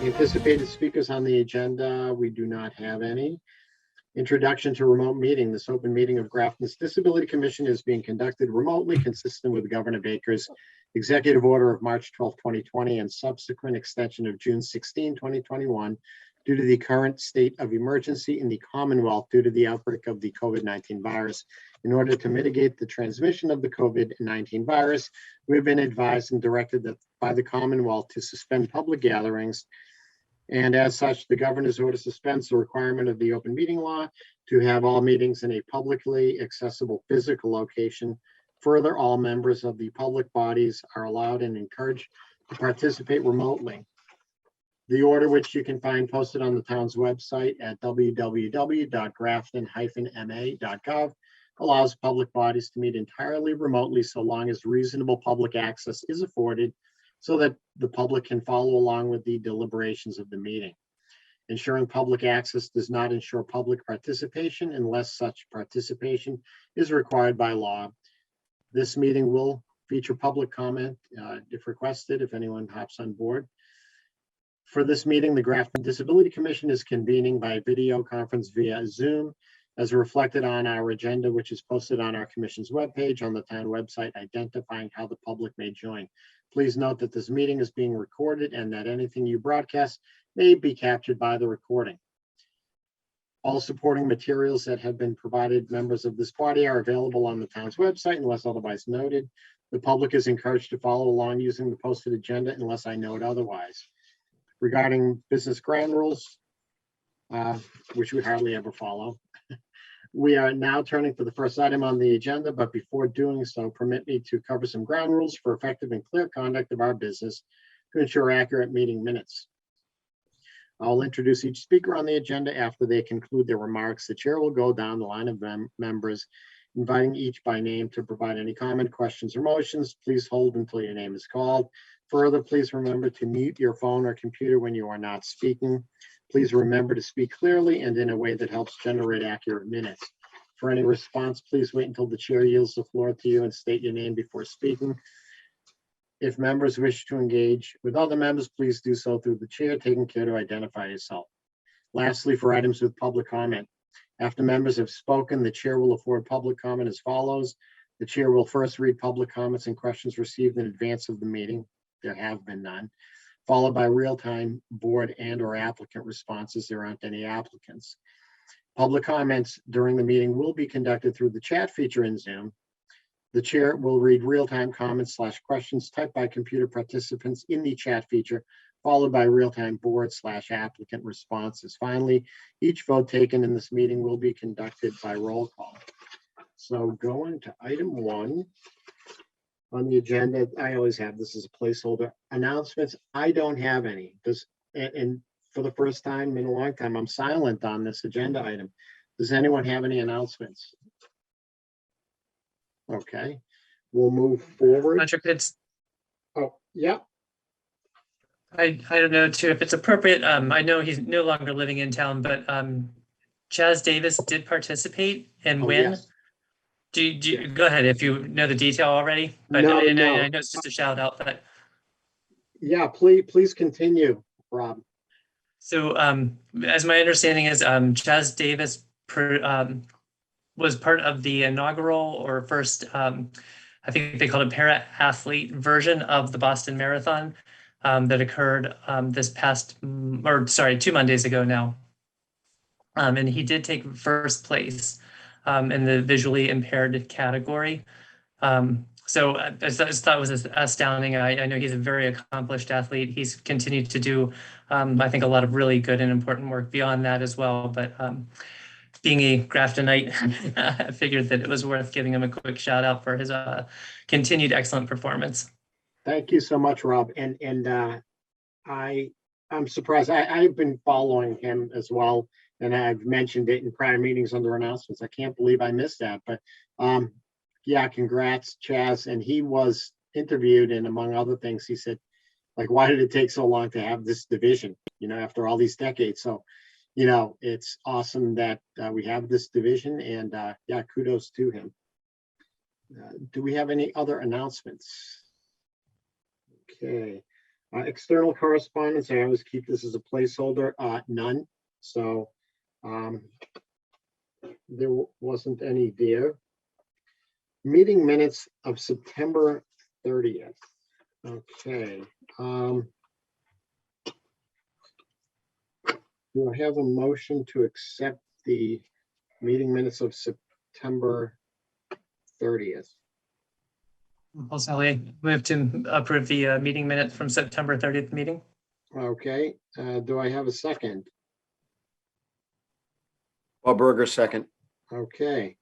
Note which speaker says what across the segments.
Speaker 1: Anticipated speakers on the agenda, we do not have any. Introduction to remote meeting. This open meeting of Grafton's Disability Commission is being conducted remotely, consistent with Governor Baker's executive order of March 12, 2020, and subsequent extension of June 16, 2021, due to the current state of emergency in the Commonwealth due to the outbreak of the COVID-19 virus. In order to mitigate the transmission of the COVID-19 virus, we've been advised and directed that by the Commonwealth to suspend public gatherings. And as such, the governor's order suspends the requirement of the open meeting law to have all meetings in a publicly accessible physical location. Further, all members of the public bodies are allowed and encouraged to participate remotely. The order, which you can find posted on the town's website at www.grafton-ma.gov, allows public bodies to meet entirely remotely so long as reasonable public access is afforded, so that the public can follow along with the deliberations of the meeting. Ensuring public access does not ensure public participation unless such participation is required by law. This meeting will feature public comment if requested, if anyone hops on board. For this meeting, the Grafton Disability Commission is convening by video conference via Zoom, as reflected on our agenda, which is posted on our commission's webpage on the town website, identifying how the public may join. Please note that this meeting is being recorded and that anything you broadcast may be captured by the recording. All supporting materials that have been provided members of this body are available on the town's website unless otherwise noted. The public is encouraged to follow along using the posted agenda unless I note otherwise. Regarding business ground rules, which we hardly ever follow, we are now turning to the first item on the agenda, but before doing so, permit me to cover some ground rules for effective and clear conduct of our business to ensure accurate meeting minutes. I'll introduce each speaker on the agenda. After they conclude their remarks, the chair will go down the line of members, inviting each by name to provide any comment, questions, or motions. Please hold until your name is called. Further, please remember to mute your phone or computer when you are not speaking. Please remember to speak clearly and in a way that helps generate accurate minutes. For any response, please wait until the chair yields the floor to you and state your name before speaking. If members wish to engage with other members, please do so through the chair, taking care to identify yourself. Lastly, for items with public comment, after members have spoken, the chair will afford public comment as follows. The chair will first read public comments and questions received in advance of the meeting. There have been none. Followed by real-time board and/or applicant responses. There aren't any applicants. Public comments during the meeting will be conducted through the chat feature in Zoom. The chair will read real-time comments/questions typed by computer participants in the chat feature, followed by real-time board/applicant responses. Finally, each vote taken in this meeting will be conducted by roll call. So going to item 1. On the agenda, I always have this as a placeholder. Announcements, I don't have any. And for the first time in a long time, I'm silent on this agenda item. Does anyone have any announcements? Okay, we'll move forward. Oh, yeah.
Speaker 2: I don't know too if it's appropriate. I know he's no longer living in town, but Chaz Davis did participate and win.
Speaker 1: Yes.
Speaker 2: Do you go ahead if you know the detail already? But
Speaker 1: No.
Speaker 2: I know it's just a shout out. But
Speaker 1: yeah, please continue, Rob.
Speaker 2: So as my understanding is, Chaz Davis was part of the inaugural or first, I think they called it para-athlete version of the Boston Marathon that occurred this past, 2 Mondays ago now. And he did take first place in the visually impaired category. So I just thought it was astounding. I know he's a very accomplished athlete. He's continued to do, I think, a lot of really good and important work beyond that as well. But being a Graftonite, I figured that it was worth giving him a quick shout out for his continued excellent performance.
Speaker 1: Thank you so much, Rob. And I'm surprised. I've been following him as well, and I've mentioned it in prior meetings under announcements. I can't believe I missed that. But yeah, congrats, Chaz. And he was interviewed, and among other things, he said, like, why did it take so long to have this division, after all these decades? So, it's awesome that we have this division, and yeah, kudos to him. Do we have any other announcements? Okay. External correspondence, I always keep this as a placeholder, none. So there wasn't any there. Meeting minutes of September 30th. Okay. Do I have a motion to accept the meeting minutes of September 30th?
Speaker 2: Paul Sally, move to approve the meeting minute from September 30th meeting.
Speaker 1: Okay, do I have a second?
Speaker 3: Bob Berger, second.
Speaker 1: Okay,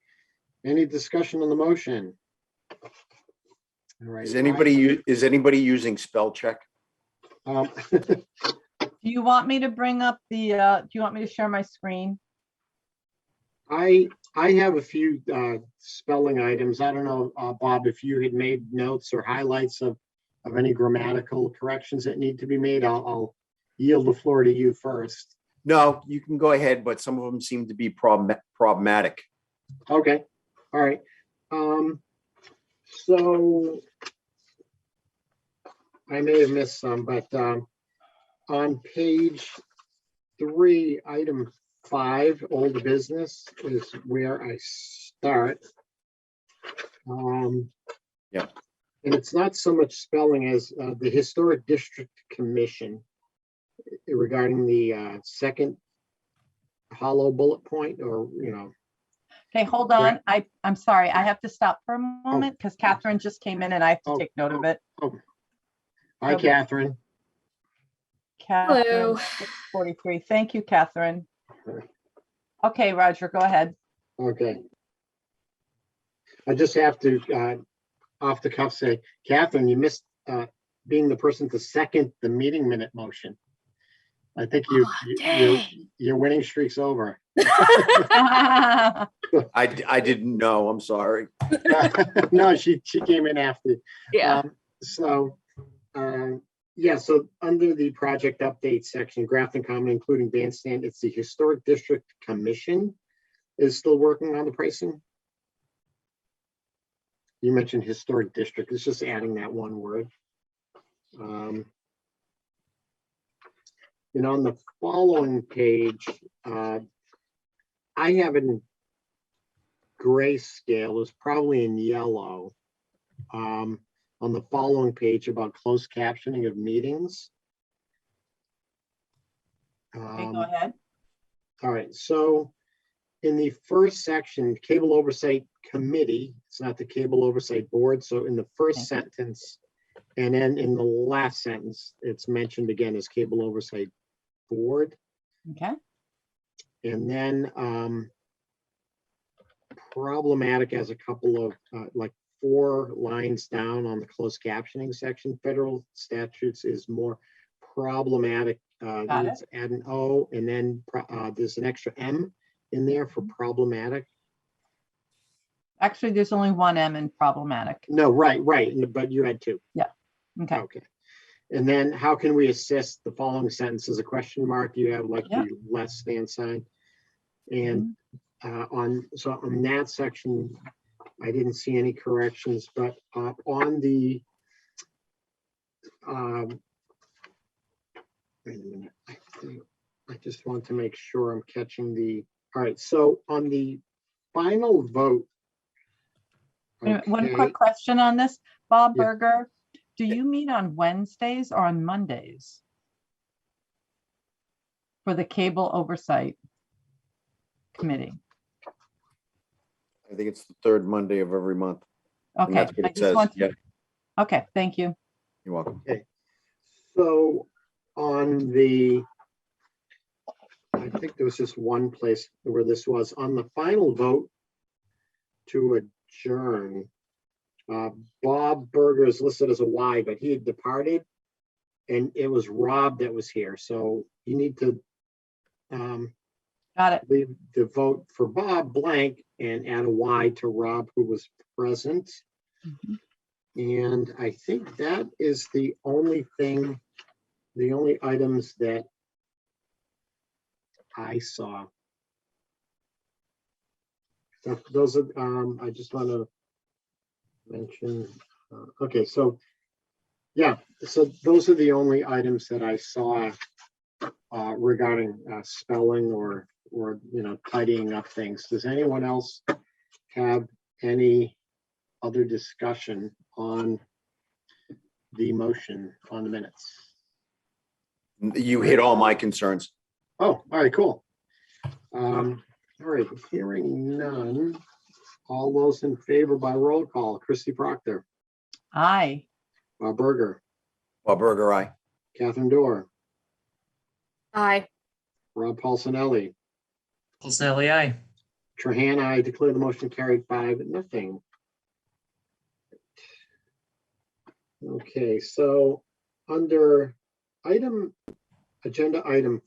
Speaker 1: any discussion on the motion? All right.
Speaker 3: Is anybody using spell check?
Speaker 1: Um,
Speaker 4: Do you want me to bring up the, do you want me to share my screen?
Speaker 1: I have a few spelling items. I don't know, Bob, if you had made notes or highlights of any grammatical corrections that need to be made. I'll yield the floor to you first.
Speaker 3: No, you can go ahead, but some of them seem to be problematic.
Speaker 1: Okay, all right. So I may have missed some, but on page 3, item 5, old business is where I start.
Speaker 3: Yeah.
Speaker 1: And it's not so much spelling as the Historic District Commission regarding the second hollow bullet point, or,
Speaker 4: Okay, hold on. I'm sorry. I have to stop for a moment because Catherine just came in and I have to take note of it.
Speaker 1: Hi, Catherine.
Speaker 4: Catherine, 643. Thank you, Catherine. Okay, Roger, go ahead.
Speaker 1: Okay. I just have to, off the cuff, say, Catherine, you missed being the person to second the meeting minute motion. I think your winning streak's over.
Speaker 3: I didn't know. I'm sorry.
Speaker 1: No, she came in after.
Speaker 4: Yeah.
Speaker 1: Yeah, so under the project update section, Grafton Common, including bandstand, it's the Historic District Commission is still working on the pricing. You mentioned historic district. It's just adding that one word. And on the following page, I have it in grayscale. It's probably in yellow. On the following page about closed captioning of meetings.
Speaker 4: Okay, go ahead.
Speaker 1: All right, so in the first section, Cable Oversight Committee, it's not the Cable Oversight Board. So in the first sentence, and then in the last sentence, it's mentioned again as Cable Oversight Board.
Speaker 4: Okay.
Speaker 1: And then problematic has a couple of like 4 lines down on the closed captioning section. Federal statutes is more problematic. Needs to add an O, and then there's an extra M in there for problematic.
Speaker 4: Actually, there's only one M in problematic.
Speaker 1: No, right, but you had 2.
Speaker 4: Yeah. Okay.
Speaker 1: Okay. And then how can we assist the following sentence is a question mark. You have like the less than sign. And on that section, I didn't see any corrections, but on the wait a minute. I just want to make sure I'm catching the. All right. So on the final vote.
Speaker 4: One quick question on this, Bob
Speaker 1: Yeah.
Speaker 4: Berger. Do you meet on Wednesdays or on Mondays for the Cable Oversight Committee?
Speaker 3: I think it's the 3rd Monday of every month. And
Speaker 4: Okay.
Speaker 3: that's what
Speaker 4: I
Speaker 3: it
Speaker 4: just
Speaker 3: says.
Speaker 4: want to-
Speaker 3: Yeah,
Speaker 4: Okay, thank you.
Speaker 3: you're welcome.
Speaker 1: So on the, I think there was just one place where this was on the final vote to adjourn. Bob Berger is listed as a Y, but he had departed, and it was Rob that was here. So you need to
Speaker 4: Got it.
Speaker 1: leave the vote for Bob blank and add a Y to Rob, who was present.
Speaker 4: Mhm.
Speaker 1: And I think that is the only thing, the only items that I saw. Those are, I just want to mention, okay, so Yeah, so those are the only items that I saw regarding spelling or tidying up things. Does anyone else have any other discussion on the motion on the minutes?
Speaker 3: You hit all my concerns.
Speaker 1: Oh, all right, cool. All right, hearing none. All those in favor by roll call, Christy Proctor,
Speaker 4: Aye.
Speaker 1: Bob Berger,
Speaker 3: Bob Burger, aye.
Speaker 1: Catherine Dorr,
Speaker 5: Aye.
Speaker 1: Rob Paulsonelli,
Speaker 2: Snelly, aye.
Speaker 1: Trahan, I declare the motion carried 5-0. Okay, so under agenda item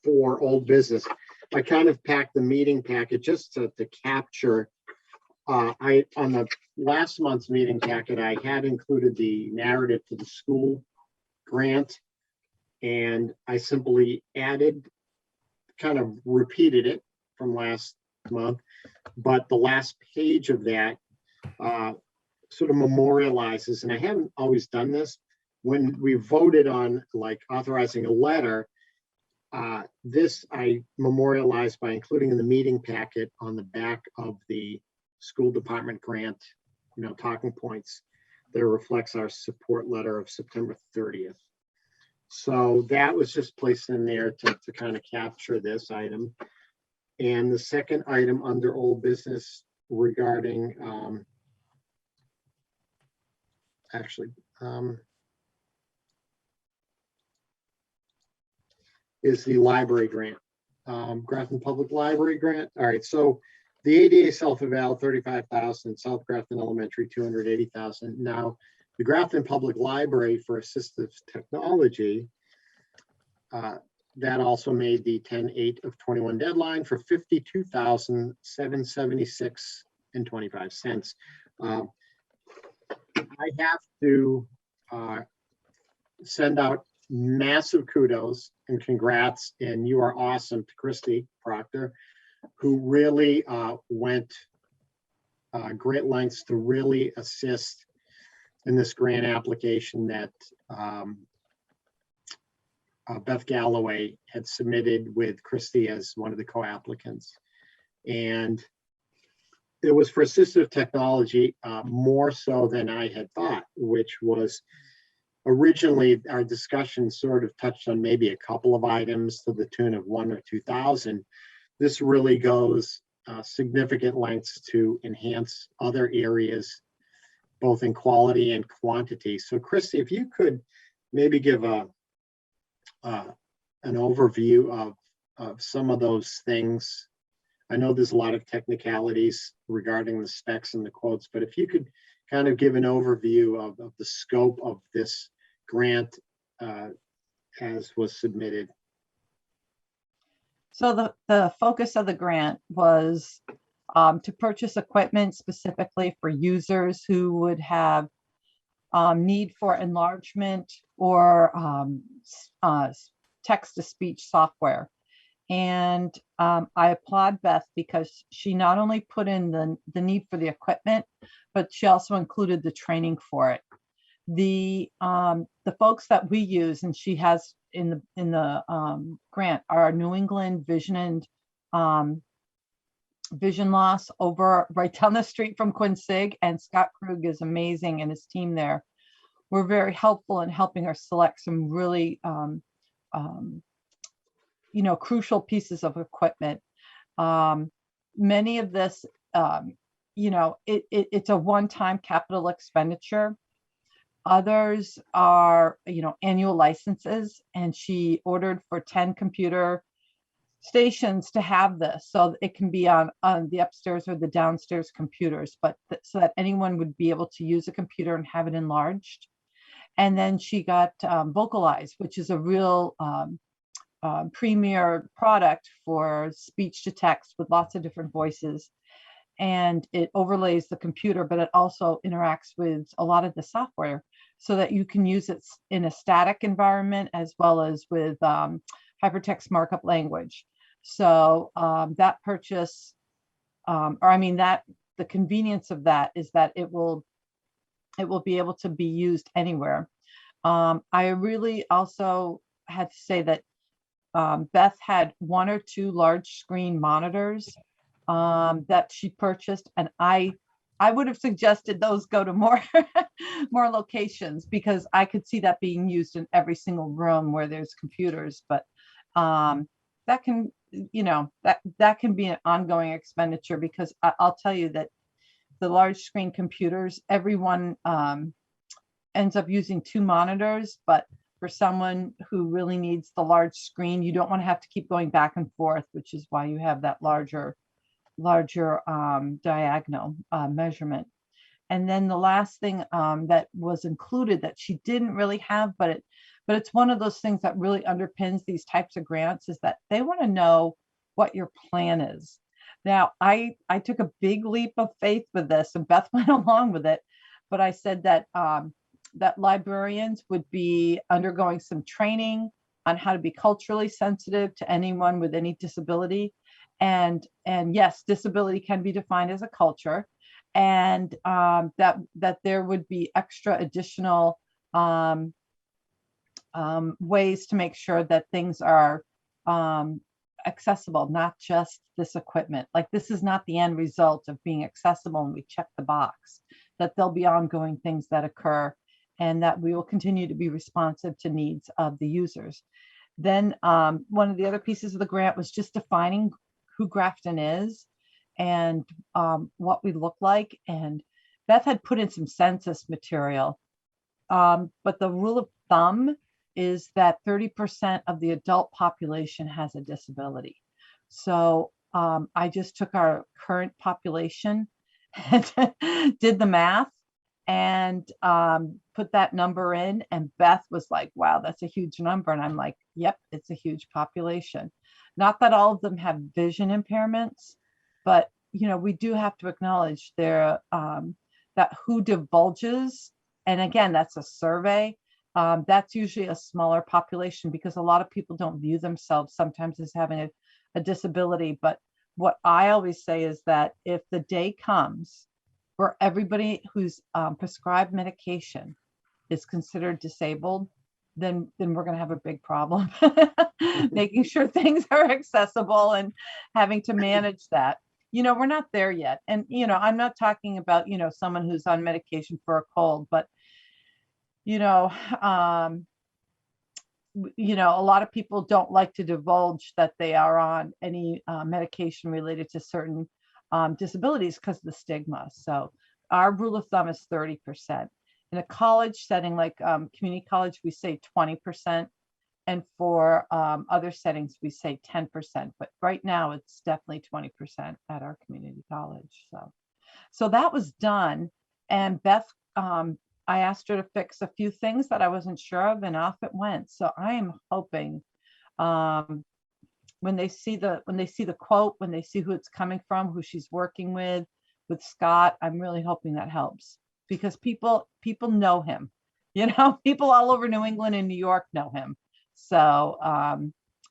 Speaker 1: 4, old business, I kind of packed the meeting packet just to capture. On the last month's meeting packet, I had included the narrative to the school grant, and I simply kind of repeated it from last month, but the last page of that sort of memorializes, and I haven't always done this, when we voted on like authorizing a letter, this I memorialized by including in the meeting packet on the back of the school department grant, talking points that reflects our support letter of September 30th. So that was just placed in there to kind of capture this item. And the second item under old business regarding, is the library grant, Grafton Public Library grant. All right, so the ADA self-eval, $35,000, South Grafton Elementary, $280,000. Now, the Grafton Public Library for Assistive Technology, that also made the 10/8/21 deadline for $52,776.25. I have to send out massive kudos and congrats, and you are awesome to Christy Proctor, who really went great lengths to really assist in this grant application that Beth Galloway had submitted with Christy as one of the co-applicants. And it was for assistive technology, more so than I had thought, which was originally our discussion sort of touched on maybe a couple of items to the tune of 1,000 or 2,000. This really goes significant lengths to enhance other areas, both in quality and quantity. So Christy, if you could maybe give an overview of some of those things. I know there's a lot of technicalities regarding the specs and the quotes, but if you could kind of give an overview of the scope of this grant as was submitted.
Speaker 4: So the focus of the grant was to purchase equipment specifically for users who would have need for enlargement or text-to-speech software. And I applaud Beth because she not only put in the need for the equipment, but she also included the training for it. The folks that we use, and she has in the grant, are New England Vision and Vision Loss over right down the street from Quincy, and Scott Krug is amazing and his team there. We're very helpful in helping her select some really crucial pieces of equipment. Many of this, it's a one-time capital expenditure. Others are, annual licenses, and she ordered for 10 computer stations to have this, so it can be on the upstairs or the downstairs computers, but so that anyone would be able to use a computer and have it enlarged. And then she got Vocalize, which is a real premier product for speech to text with lots of different voices. And it overlays the computer, but it also interacts with a lot of the software so that you can use it in a static environment as well as with hypertext markup language. So that purchase, the convenience of that is that it will be able to be used anywhere. I really also had to say that Beth had 1 or 2 large screen monitors that she purchased, and I would have suggested those go to more more locations, because I could see that being used in every single room where there's computers. But that can, that can be an ongoing expenditure, because I'll tell you that the large screen computers, everyone ends up using 2 monitors, but for someone who really needs the large screen, you don't want to have to keep going back and forth, which is why you have that larger diagonal measurement. And then the last thing that was included that she didn't really have, but it's one of those things that really underpins these types of grants, is that they want to know what your plan is. Now, I took a big leap of faith with this, and Beth went along with it, but I said that that librarians would be undergoing some training on how to be culturally sensitive to anyone with any disability. And yes, disability can be defined as a culture, and that there would be extra additional ways to make sure that things are accessible, not just this equipment. Like, this is not the end result of being accessible and we check the box, that there'll be ongoing things that occur, and that we will continue to be responsive to needs of the users. Then one of the other pieces of the grant was just defining who Grafton is and what we look like. And Beth had put in some census material, but the rule of thumb is that 30% of the adult population has a disability. So I just took our current population and did the math and put that number in, and Beth was like, wow, that's a huge number. And I'm like, yep, it's a huge population. Not that all of them have vision impairments, but we do have to acknowledge there that who divulges, and again, that's a survey, that's usually a smaller population, because a lot of people don't view themselves sometimes as having a disability. But what I always say is that if the day comes where everybody who's prescribed medication is considered disabled, then we're going to have a big problem making sure things are accessible and having to manage that. We're not there yet. And, I'm not talking about, someone who's on medication for a cold, but, a lot of people don't like to divulge that they are on any medication related to certain disabilities because of the stigma. So our rule of thumb is 30%. In a college setting, like community college, we say 20%. And for other settings, we say 10%. But right now, it's definitely 20% at our community college. So that was done. And Beth, I asked her to fix a few things that I wasn't sure of, and off it went. So I am hoping when they see the quote, when they see who it's coming from, who she's working with Scott, I'm really hoping that helps, because people know him. People all over New England and New York know him. So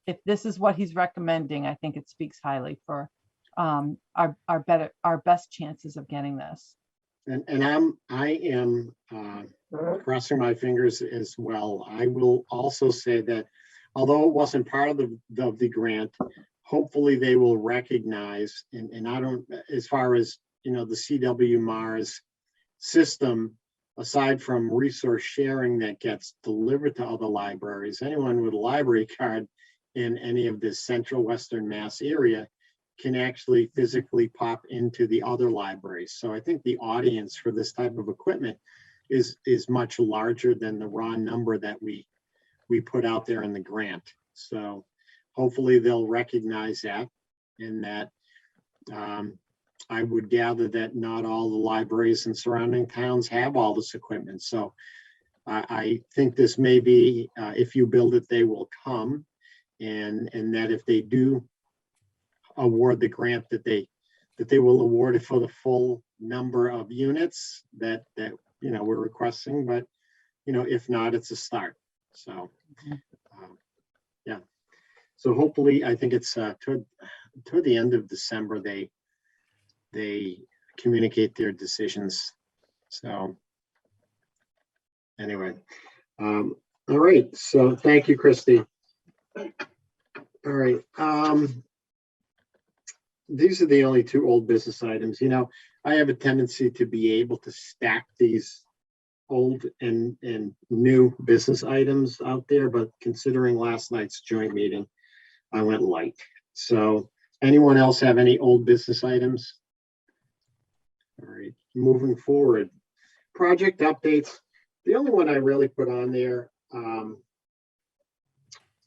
Speaker 4: if this is what he's recommending, I think it speaks highly for our best chances of getting this.
Speaker 1: And I am crossing my fingers as well. I will also say that although it wasn't part of the grant, hopefully they will recognize, and I don't, as far as the CW Mars system, aside from resource sharing that gets delivered to other libraries, anyone with a library card in any of this central Western Mass area can actually physically pop into the other libraries. So I think the audience for this type of equipment is much larger than the raw number that we put out there in the grant. So hopefully they'll recognize that, and that I would gather that not all the libraries in surrounding towns have all this equipment. So I think this may be, if you build it, they will come, and that if they do award the grant, that they will award it for the full number of units that we're requesting. But if not, it's a start. So yeah. So hopefully, I think it's toward the end of December they communicate their decisions. So anyway, All right, so thank you, Christy. All right, these are the only two old business items. You know, I have a tendency to be able to stack these old and new business items out there, but considering last night's joint meeting, I went light. So anyone else have any old business items? All right, moving forward. Project updates. The only one I really put on there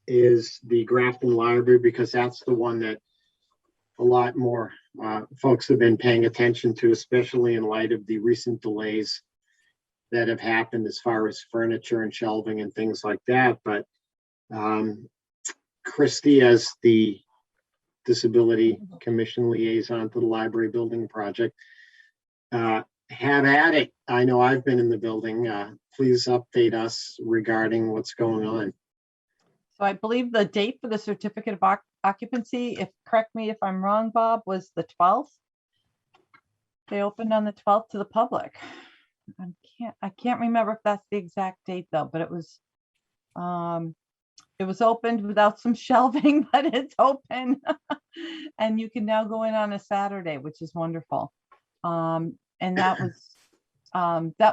Speaker 1: is the Grafton Library, because that's the one that a lot more folks have been paying attention to, especially in light of the recent delays that have happened as far as furniture and shelving and things like that. But Christy, as the Disability Commission liaison to the library building project, have at it. I know I've been in the building. Please update us regarding what's going on.
Speaker 4: So I believe the date for the certificate of occupancy, if correct me if I'm wrong, Bob, was the 12th. They opened on the 12th to the public. I can't remember if that's the exact date though, but it was opened without some shelving, but it's open. And you can now go in on a Saturday, which is wonderful. And that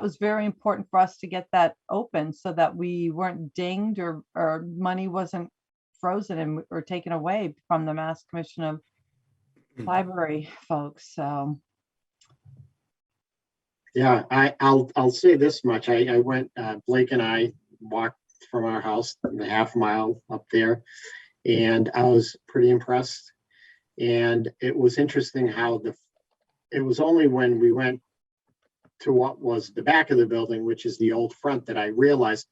Speaker 4: was very important for us to get that open so that we weren't dinged or money wasn't frozen and or taken away from the Mass Commission of Library folks. So
Speaker 1: yeah, I'll say this much. I went, Blake and I walked from our house a half mile up there, and I was pretty impressed. And it was interesting how it was only when we went to what was the back of the building, which is the old front, that I realized,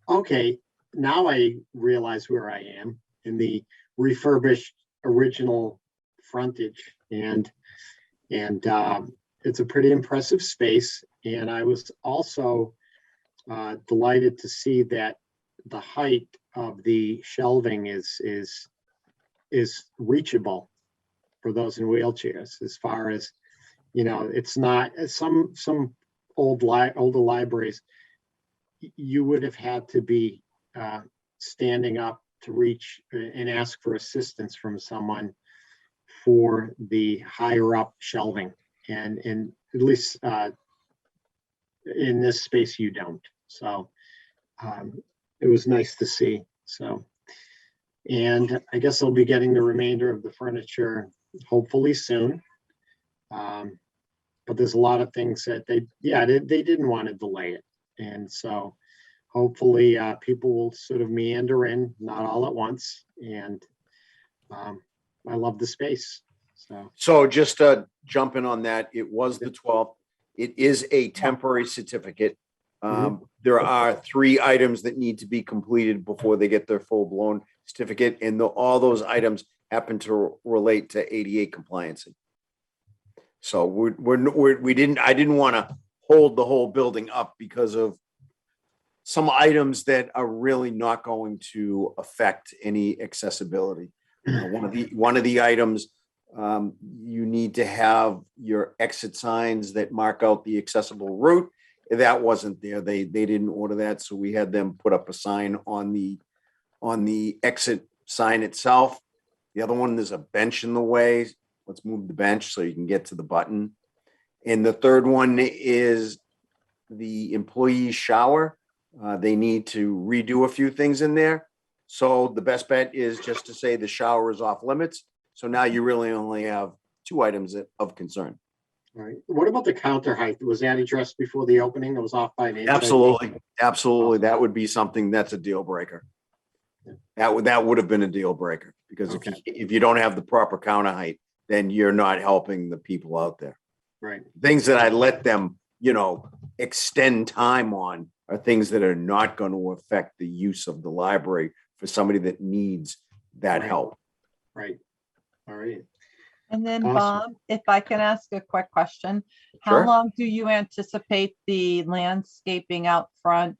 Speaker 1: okay, now I realize where I am in the refurbished original frontage. And it's a pretty impressive space. And I was also delighted to see that the height of the shelving is reachable for those in wheelchairs. As far as, you know, it's not some older libraries, you would have had to be standing up to reach and ask for assistance from someone for the higher up shelving. And at least in this space, you don't. So it was nice to see. So, and I guess I'll be getting the remainder of the furniture hopefully soon. But there's a lot of things that they didn't want to delay it. And so hopefully people will sort of meander in, not all at once. And I love the space.
Speaker 3: So just jumping on that, it was the 12th. It is a temporary certificate. There are 3 items that need to be completed before they get their full-blown certificate, and all those items happen to relate to ADA compliance. So I didn't want to hold the whole building up because of some items that are really not going to affect any accessibility. One of the items, you need to have your exit signs that mark out the accessible route. That wasn't there. They didn't order that, so we had them put up a sign on the exit sign itself. The other one, there's a bench in the way. Let's move the bench so you can get to the button. And the third one is the employee shower. They need to redo a few things in there. So the best bet is just to say the shower is off limits. So now you really only have 2 items of concern.
Speaker 1: All right. What about the counter height? Was that addressed before the opening? It was off by an inch?
Speaker 3: Absolutely. That would be something that's a deal breaker. That would have been a deal breaker, because if you don't have the proper counter height, then you're not helping the people out there.
Speaker 1: Right.
Speaker 3: Things that I let them, extend time on are things that are not going to affect the use of the library for somebody that needs that help.
Speaker 1: Right. All right.
Speaker 4: And then
Speaker 1: Awesome.
Speaker 4: Bob, if I can ask a quick question, how long do you anticipate the landscaping out front?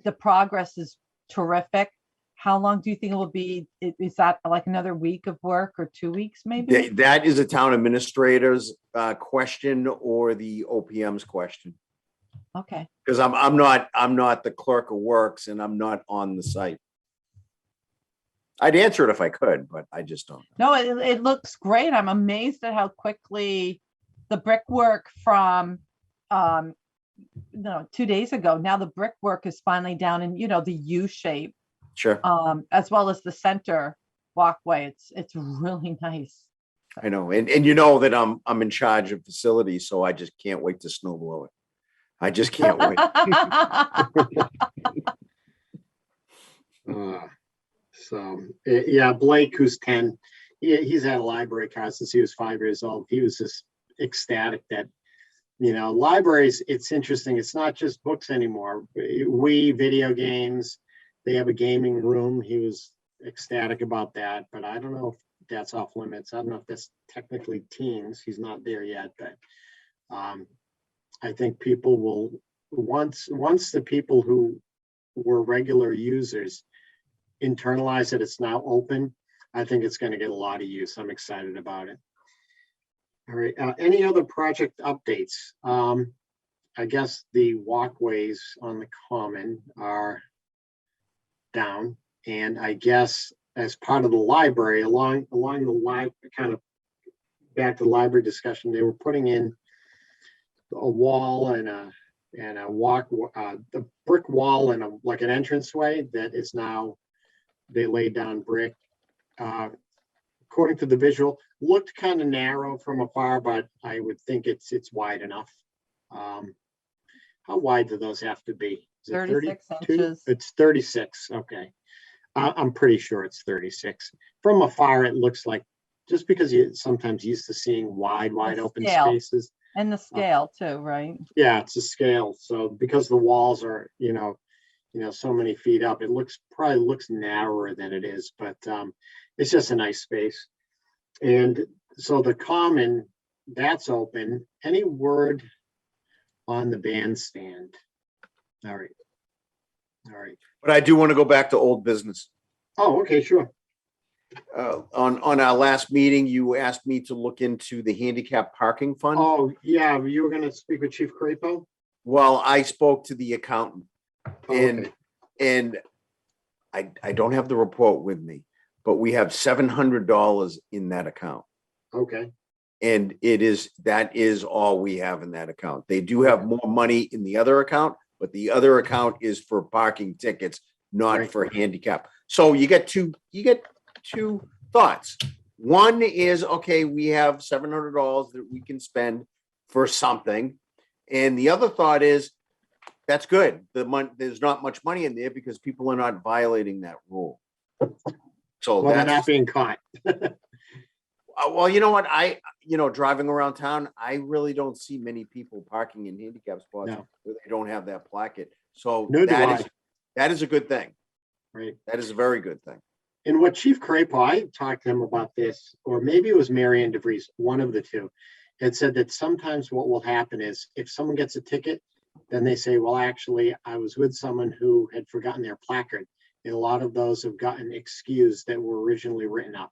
Speaker 4: The progress is terrific. How long do you think it will be? Is that like another week of work or 2 weeks maybe?
Speaker 3: That is a town administrator's question or the OPM's question.
Speaker 4: Okay.
Speaker 3: Because I'm not the clerk of works and I'm not on the site. I'd answer it if I could, but I just don't.
Speaker 4: No, it looks great. I'm amazed at how quickly the brickwork from, no, 2 days ago, now the brickwork is finally down in, the U shape,
Speaker 3: Sure.
Speaker 4: as well as the center walkway. It's really nice.
Speaker 3: I know. And you know that I'm in charge of facilities, so I just can't wait to snow blow it. I just can't wait.
Speaker 1: Yeah, Blake, who's 10, he's had a library card since he was 5 years old. He was just ecstatic that, libraries, it's interesting. It's not just books anymore. Video games, they have a gaming room. He was ecstatic about that, but I don't know if that's off limits. I don't know if that's technically teens. He's not there yet, but I think people will, once the people who were regular users internalize that it's now open, I think it's going to get a lot of use. I'm excited about it. All right. Any other project updates? I guess the walkways on the common are down, and I guess as part of the library, along the line, kind of back to the library discussion, they were putting in a wall and a the brick wall and like an entranceway that is now, they laid down brick. According to the visual, looked kind of narrow from afar, but I would think it's wide enough. How wide do those have to be? Is it
Speaker 4: 36
Speaker 1: 32?
Speaker 4: inches.
Speaker 1: It's 36. Okay. I'm pretty sure it's 36. From afar, it looks like, just because you sometimes used to seeing wide open
Speaker 4: scale.
Speaker 1: spaces.
Speaker 4: And the scale too, right?
Speaker 1: Yeah, it's a scale. So because the walls are, so many feet up, it probably looks narrower than it is, but it's just a nice space. And so the common, that's open. Any word on the bandstand? All right.
Speaker 3: But I do want to go back to old business.
Speaker 1: Oh, okay, sure.
Speaker 3: On our last meeting, you asked me to look into the handicap parking fund.
Speaker 1: Oh, yeah, you were going to speak with Chief Crapo?
Speaker 3: Well, I spoke to the accountant,
Speaker 1: Okay.
Speaker 3: and I don't have the report with me, but we have $700 in that account.
Speaker 1: Okay.
Speaker 3: And that is all we have in that account. They do have more money in the other account, but the other account is for parking tickets, not
Speaker 1: Right.
Speaker 3: for handicap. So you get two thoughts. One is, okay, we have $700 that we can spend for something. And the other thought is, that's good. There's not much money in there because people are not violating that rule. So
Speaker 1: Well, they're
Speaker 3: that's
Speaker 1: not being caught.
Speaker 3: well, you know what? Driving around town, I really don't see many people parking in handicap spots
Speaker 1: No.
Speaker 3: where they don't have that placket. So
Speaker 1: Nor do I.
Speaker 3: that is a good thing.
Speaker 1: Right.
Speaker 3: That is a very good thing.
Speaker 1: And what Chief Crapo, I talked to him about this, or maybe it was Marianne DeVries, one of the two, had said that sometimes what will happen is if someone gets a ticket, then they say, well, actually, I was with someone who had forgotten their placard. And a lot of those have gotten excused that were originally written up.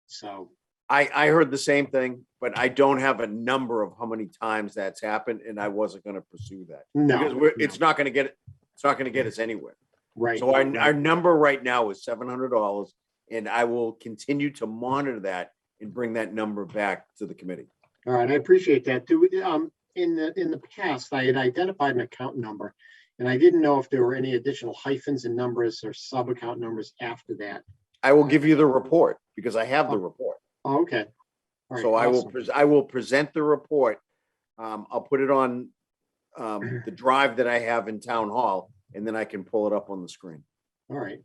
Speaker 1: So
Speaker 3: I heard the same thing, but I don't have a number of how many times that's happened, and I wasn't going to pursue that.
Speaker 1: No,
Speaker 3: Because it's not going to get us anywhere.
Speaker 1: right.
Speaker 3: So our number right now is $700, and I will continue to monitor that and bring that number back to the committee.
Speaker 1: All right, I appreciate that. In the past, I had identified an account number, and I didn't know if there were any additional hyphens and numbers or sub-account numbers after that.
Speaker 3: I will give you the report because I have the report.
Speaker 1: Oh, okay. All right,
Speaker 3: So
Speaker 1: awesome.
Speaker 3: I will present the report. I'll put it on the drive that I have in town hall, and then I can pull it up on the screen.
Speaker 1: All right.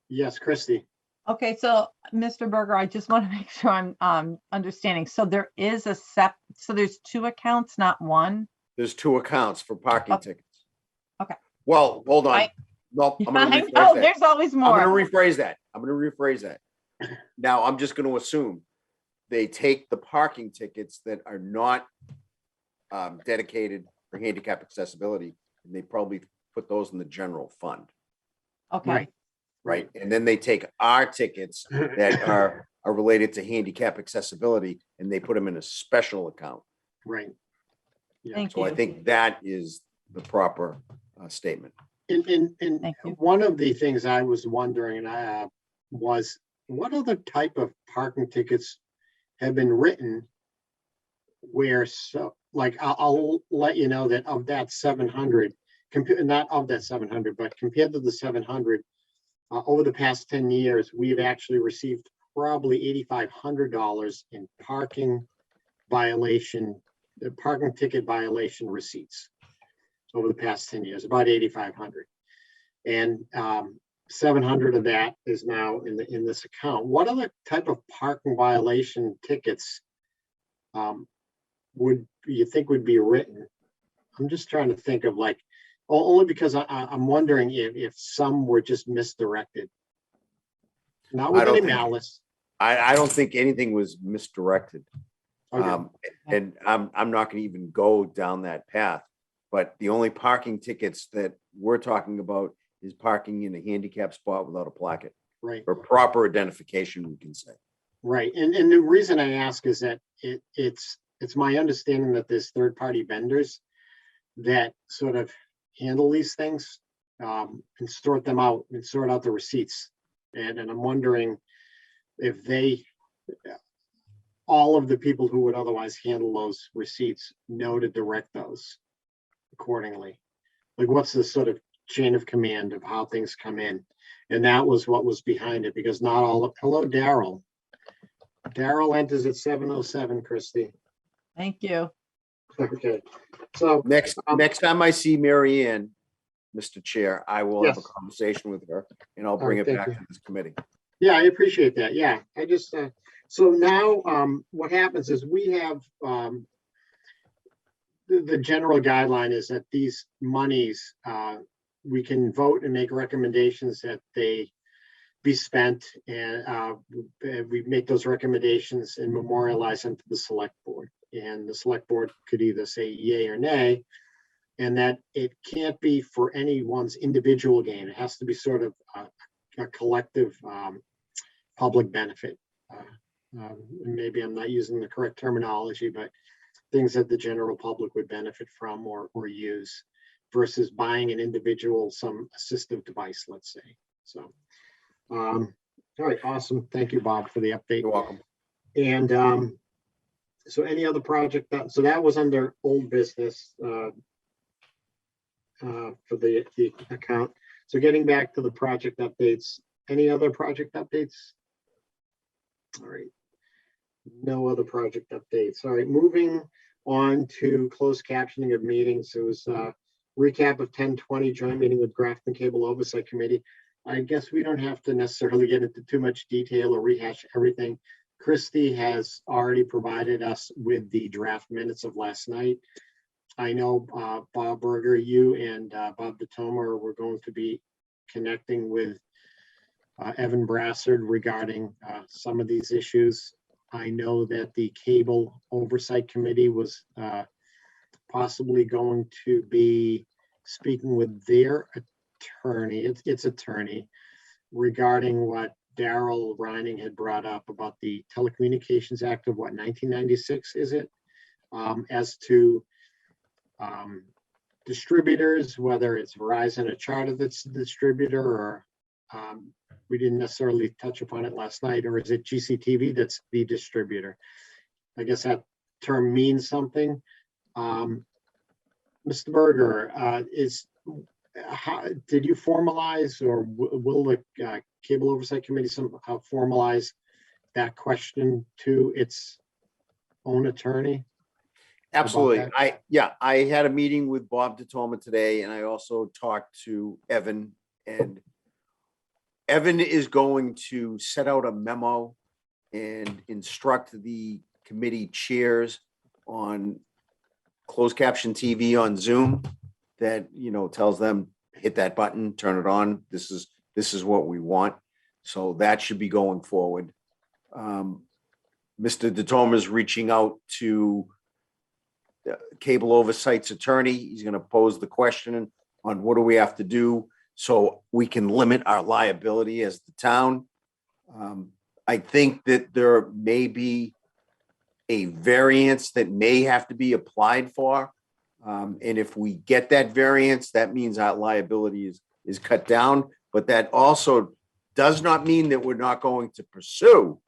Speaker 1: Yes, Christy.
Speaker 4: Okay, so Mr. Berger, I just want to make sure I'm understanding. So there is so there's two accounts, not one?
Speaker 3: There's two accounts for parking
Speaker 4: Okay.
Speaker 3: tickets.
Speaker 4: Okay.
Speaker 3: Well, hold on. Nope, I'm
Speaker 4: I
Speaker 3: going to rephrase
Speaker 4: know,
Speaker 3: that.
Speaker 4: there's always
Speaker 3: I'm
Speaker 4: more.
Speaker 3: going to rephrase that. Now, I'm just going to assume they take the parking tickets that are not dedicated for handicap accessibility, and they probably put those in the general fund,
Speaker 4: Okay,
Speaker 3: right? And then they take our tickets that are related to handicap accessibility, and they put them in a special account.
Speaker 1: Right. Yeah.
Speaker 4: thank
Speaker 3: So I
Speaker 4: you.
Speaker 3: think that is the proper statement.
Speaker 1: And
Speaker 4: Thank you.
Speaker 1: one of the things I was wondering was what other type of parking tickets have been written where, so like I'll let you know that of that 700, not of that 700, but compared to the 700, over the past 10 years, we've actually received probably $8,500 in parking ticket violation receipts over the past 10 years, about 8,500. And 700 of that is now in this account. What other type of parking violation tickets would you think would be written? I'm just trying to think of like, only because I'm wondering if some were just misdirected. Not with any malice.
Speaker 3: I don't think anything was misdirected.
Speaker 1: Okay.
Speaker 3: And I'm not going to even go down that path. But the only parking tickets that we're talking about is parking in a handicap spot without a placard,
Speaker 1: Right.
Speaker 3: or proper identification, we can say.
Speaker 1: Right. And the reason I ask is that it's my understanding that there's third-party vendors that sort of handle these things and sort them out and sort out the receipts. And I'm wondering if all of the people who would otherwise handle those receipts know to direct those accordingly. Like what's the sort of chain of command of how things come in? And that was what was behind it, because not all of, hello, Daryl. Daryl enters at 7:07, Christy.
Speaker 4: Thank you.
Speaker 1: Okay. So
Speaker 3: Next time I see Mary Ann, Mr. Chair, I will have a
Speaker 1: Yes.
Speaker 3: conversation with her and I'll
Speaker 1: All
Speaker 3: bring
Speaker 1: right,
Speaker 3: it
Speaker 1: thank
Speaker 3: back
Speaker 1: you.
Speaker 3: to this committee.
Speaker 1: yeah, I appreciate that. Yeah, I just, so now what happens is we have the general guideline is that these monies, we can vote and make recommendations that they be spent, and we make those recommendations and memorialize them to the select board. And the select board could either say yay or nay, and that it can't be for anyone's individual gain. It has to be sort of a collective public benefit. Maybe I'm not using the correct terminology, but things that the general public would benefit from or use versus buying an individual some assistive device, let's say. So, all right, awesome. Thank you, Bob, for the update.
Speaker 3: You're welcome.
Speaker 1: And so any other project so that was under old business for the account. So getting back to the project updates, any other project updates? All right. No other project updates. All right, moving on to closed captioning of meetings. It was a recap of 10:20 joint meeting with Grafton Cable Oversight Committee. I guess we don't have to necessarily get into too much detail or rehash everything. Christy has already provided us with the draft minutes of last night. I know Bob Berger, you and Bob DeTomer were going to be connecting with Evan Brassard regarding some of these issues. I know that the Cable Oversight Committee was possibly going to be speaking with their attorney, its attorney, regarding what Daryl Reining had brought up about the Telecommunications Act of what, 1996, is it? As to distributors, whether it's Verizon or Charter that's the distributor, or we didn't necessarily touch upon it last night, or is it GCTV that's the distributor? I guess that term means something. Mr. Berger, did you formalize, or will the Cable Oversight Committee somehow formalize that question to its own attorney?
Speaker 3: Absolutely. I had a meeting with Bob DeToma today, and I also talked to Evan, and Evan is going to set out a memo and instruct the committee chairs on closed caption TV on Zoom that, tells them, hit that button, turn it on. This is what we want. So that should be going forward. Mr. DeToma is reaching out to Cable Oversight's attorney. He's going to pose the question on what do we have to do so we can limit our liability as the town. I think that there may be a variance that may have to be applied for. And if we get that variance, that means our liability is cut down, but that also does not mean that we're not going to pursue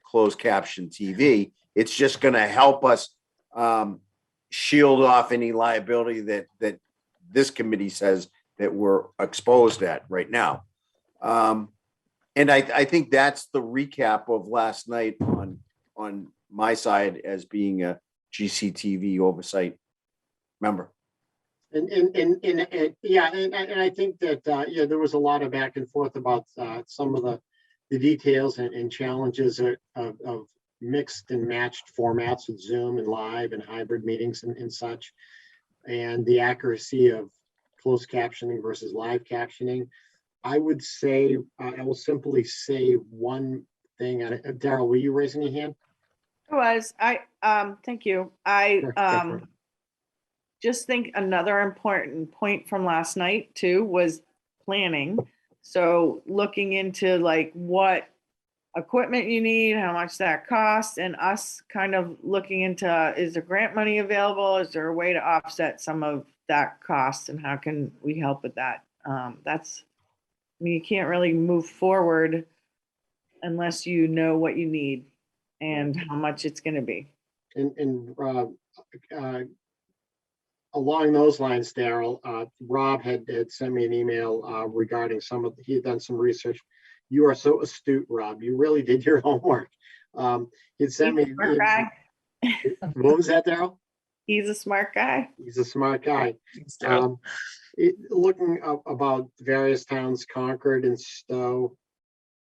Speaker 3: closed caption TV. It's just going to help us shield off any liability that this committee says that we're exposed at right now. And I think that's the recap of last night on my side as being a GCTV oversight member.
Speaker 1: And I think that, there was a lot of back and forth about some of the details and challenges of mixed and matched formats with Zoom and live and hybrid meetings and such, and the accuracy of closed captioning versus live captioning. I would say, I will simply say one thing. Daryl, were you raising your hand?
Speaker 6: Thank you. I
Speaker 1: Sure, go for it.
Speaker 6: just think another important point from last night too was planning. So looking into like what equipment you need, how much that costs, and us kind of looking into, is there grant money available? Is there a way to offset some of that cost, and how can we help with that? You can't really move forward unless you know what you need and how much it's going to be.
Speaker 1: And along those lines, Daryl, Rob had sent me an email regarding he had done some research. You are so astute, Rob. You really did your homework. He'd sent me.
Speaker 6: Smart guy.
Speaker 1: What was that, Daryl?
Speaker 6: He's a smart guy.
Speaker 1: He's a smart guy. Looking about various towns, Concord and Stowe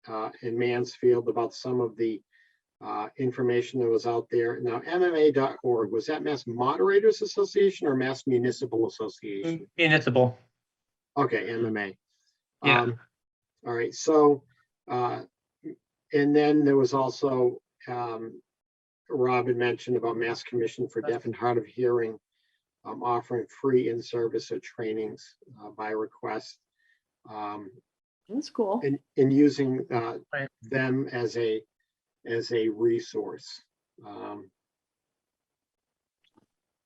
Speaker 1: and Mansfield, about some of the information that was out there. Now, MMA.org, was that Mass Moderators Association or Mass Municipal Association?
Speaker 2: Municipal.
Speaker 1: Okay, MMA.
Speaker 2: Yeah.
Speaker 1: All right. So, and then there was also, Rob had mentioned about Mass Commission for Deaf and Hard of Hearing offering free in-service or trainings by request.
Speaker 6: That's cool.
Speaker 1: And using
Speaker 2: Right.
Speaker 1: them as a resource.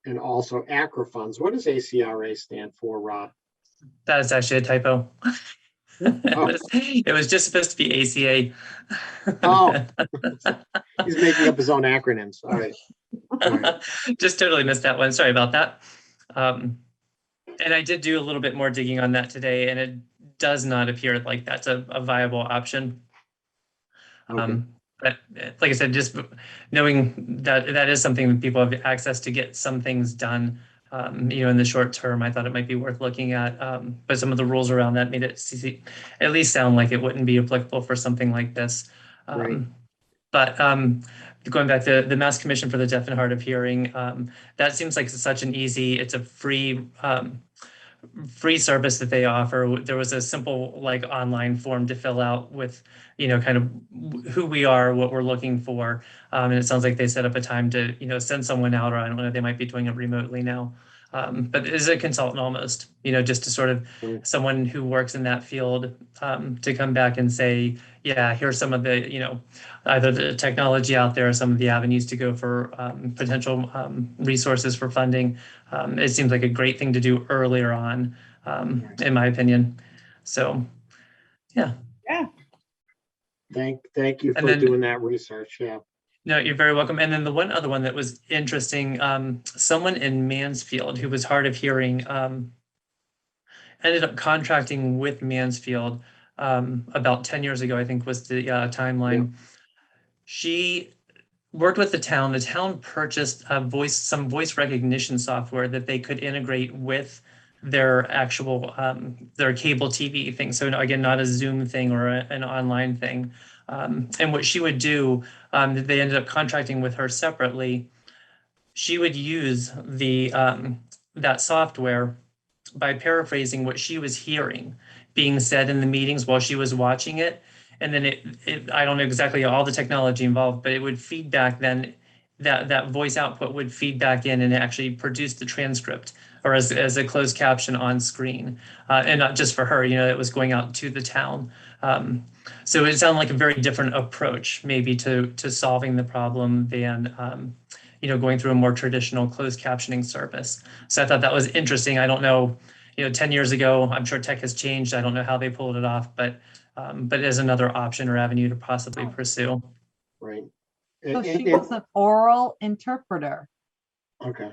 Speaker 1: And also ACRA funds. What does ACRA stand for, Rob?
Speaker 2: That is actually a typo. It was just supposed to be ACA.
Speaker 1: Oh. He's making up his own acronyms. All right.
Speaker 2: Just totally missed that one. Sorry about that. And I did do a little bit more digging on that today, and it does not appear like that's a viable option.
Speaker 1: Okay.
Speaker 2: But like I said, just knowing that that is something that people have access to get some things done, in the short term, I thought it might be worth looking at. But some of the rules around that made it at least sound like it wouldn't be applicable for something like this.
Speaker 1: Right.
Speaker 2: But going back to the Mass Commission for the Deaf and Hard of Hearing, that seems like such an easy, it's a free service that they offer. There was a simple like online form to fill out with, kind of who we are, what we're looking for. And it sounds like they set up a time to, send someone out, or I don't know, they might be doing it remotely now. But as a consultant almost, just to sort of someone who works in that field to come back and say, yeah, here's some of the, either the technology out there, some of the avenues to go for potential resources for funding. It seems like a great thing to do earlier on, in my opinion. So, yeah.
Speaker 6: Yeah.
Speaker 1: Thank you for doing that research. Yeah.
Speaker 2: No, you're very welcome. And then the one other one that was interesting, someone in Mansfield who was hard of hearing ended up contracting with Mansfield about 10 years ago, I think was the timeline. Yeah. She worked with the town. The town purchased some voice recognition software that they could integrate with their actual their cable TV thing. So again, not a Zoom thing or an online thing. And what she would do, they ended up contracting with her separately. She would use the that software by paraphrasing what she was hearing being said in the meetings while she was watching it. And then I don't know exactly all the technology involved, but it would feed back then, that voice output would feed back in and actually produce the transcript or as a closed caption on screen. And not just for her, it was going out to the town. So it sounded like a very different approach maybe to solving the problem than, going through a more traditional closed captioning service. So I thought that was interesting. I don't know, 10 years ago, I'm sure tech has changed. I don't know how they pulled it off, but it is another option or avenue to possibly pursue.
Speaker 1: Right.
Speaker 4: So she was an oral interpreter.
Speaker 1: Okay.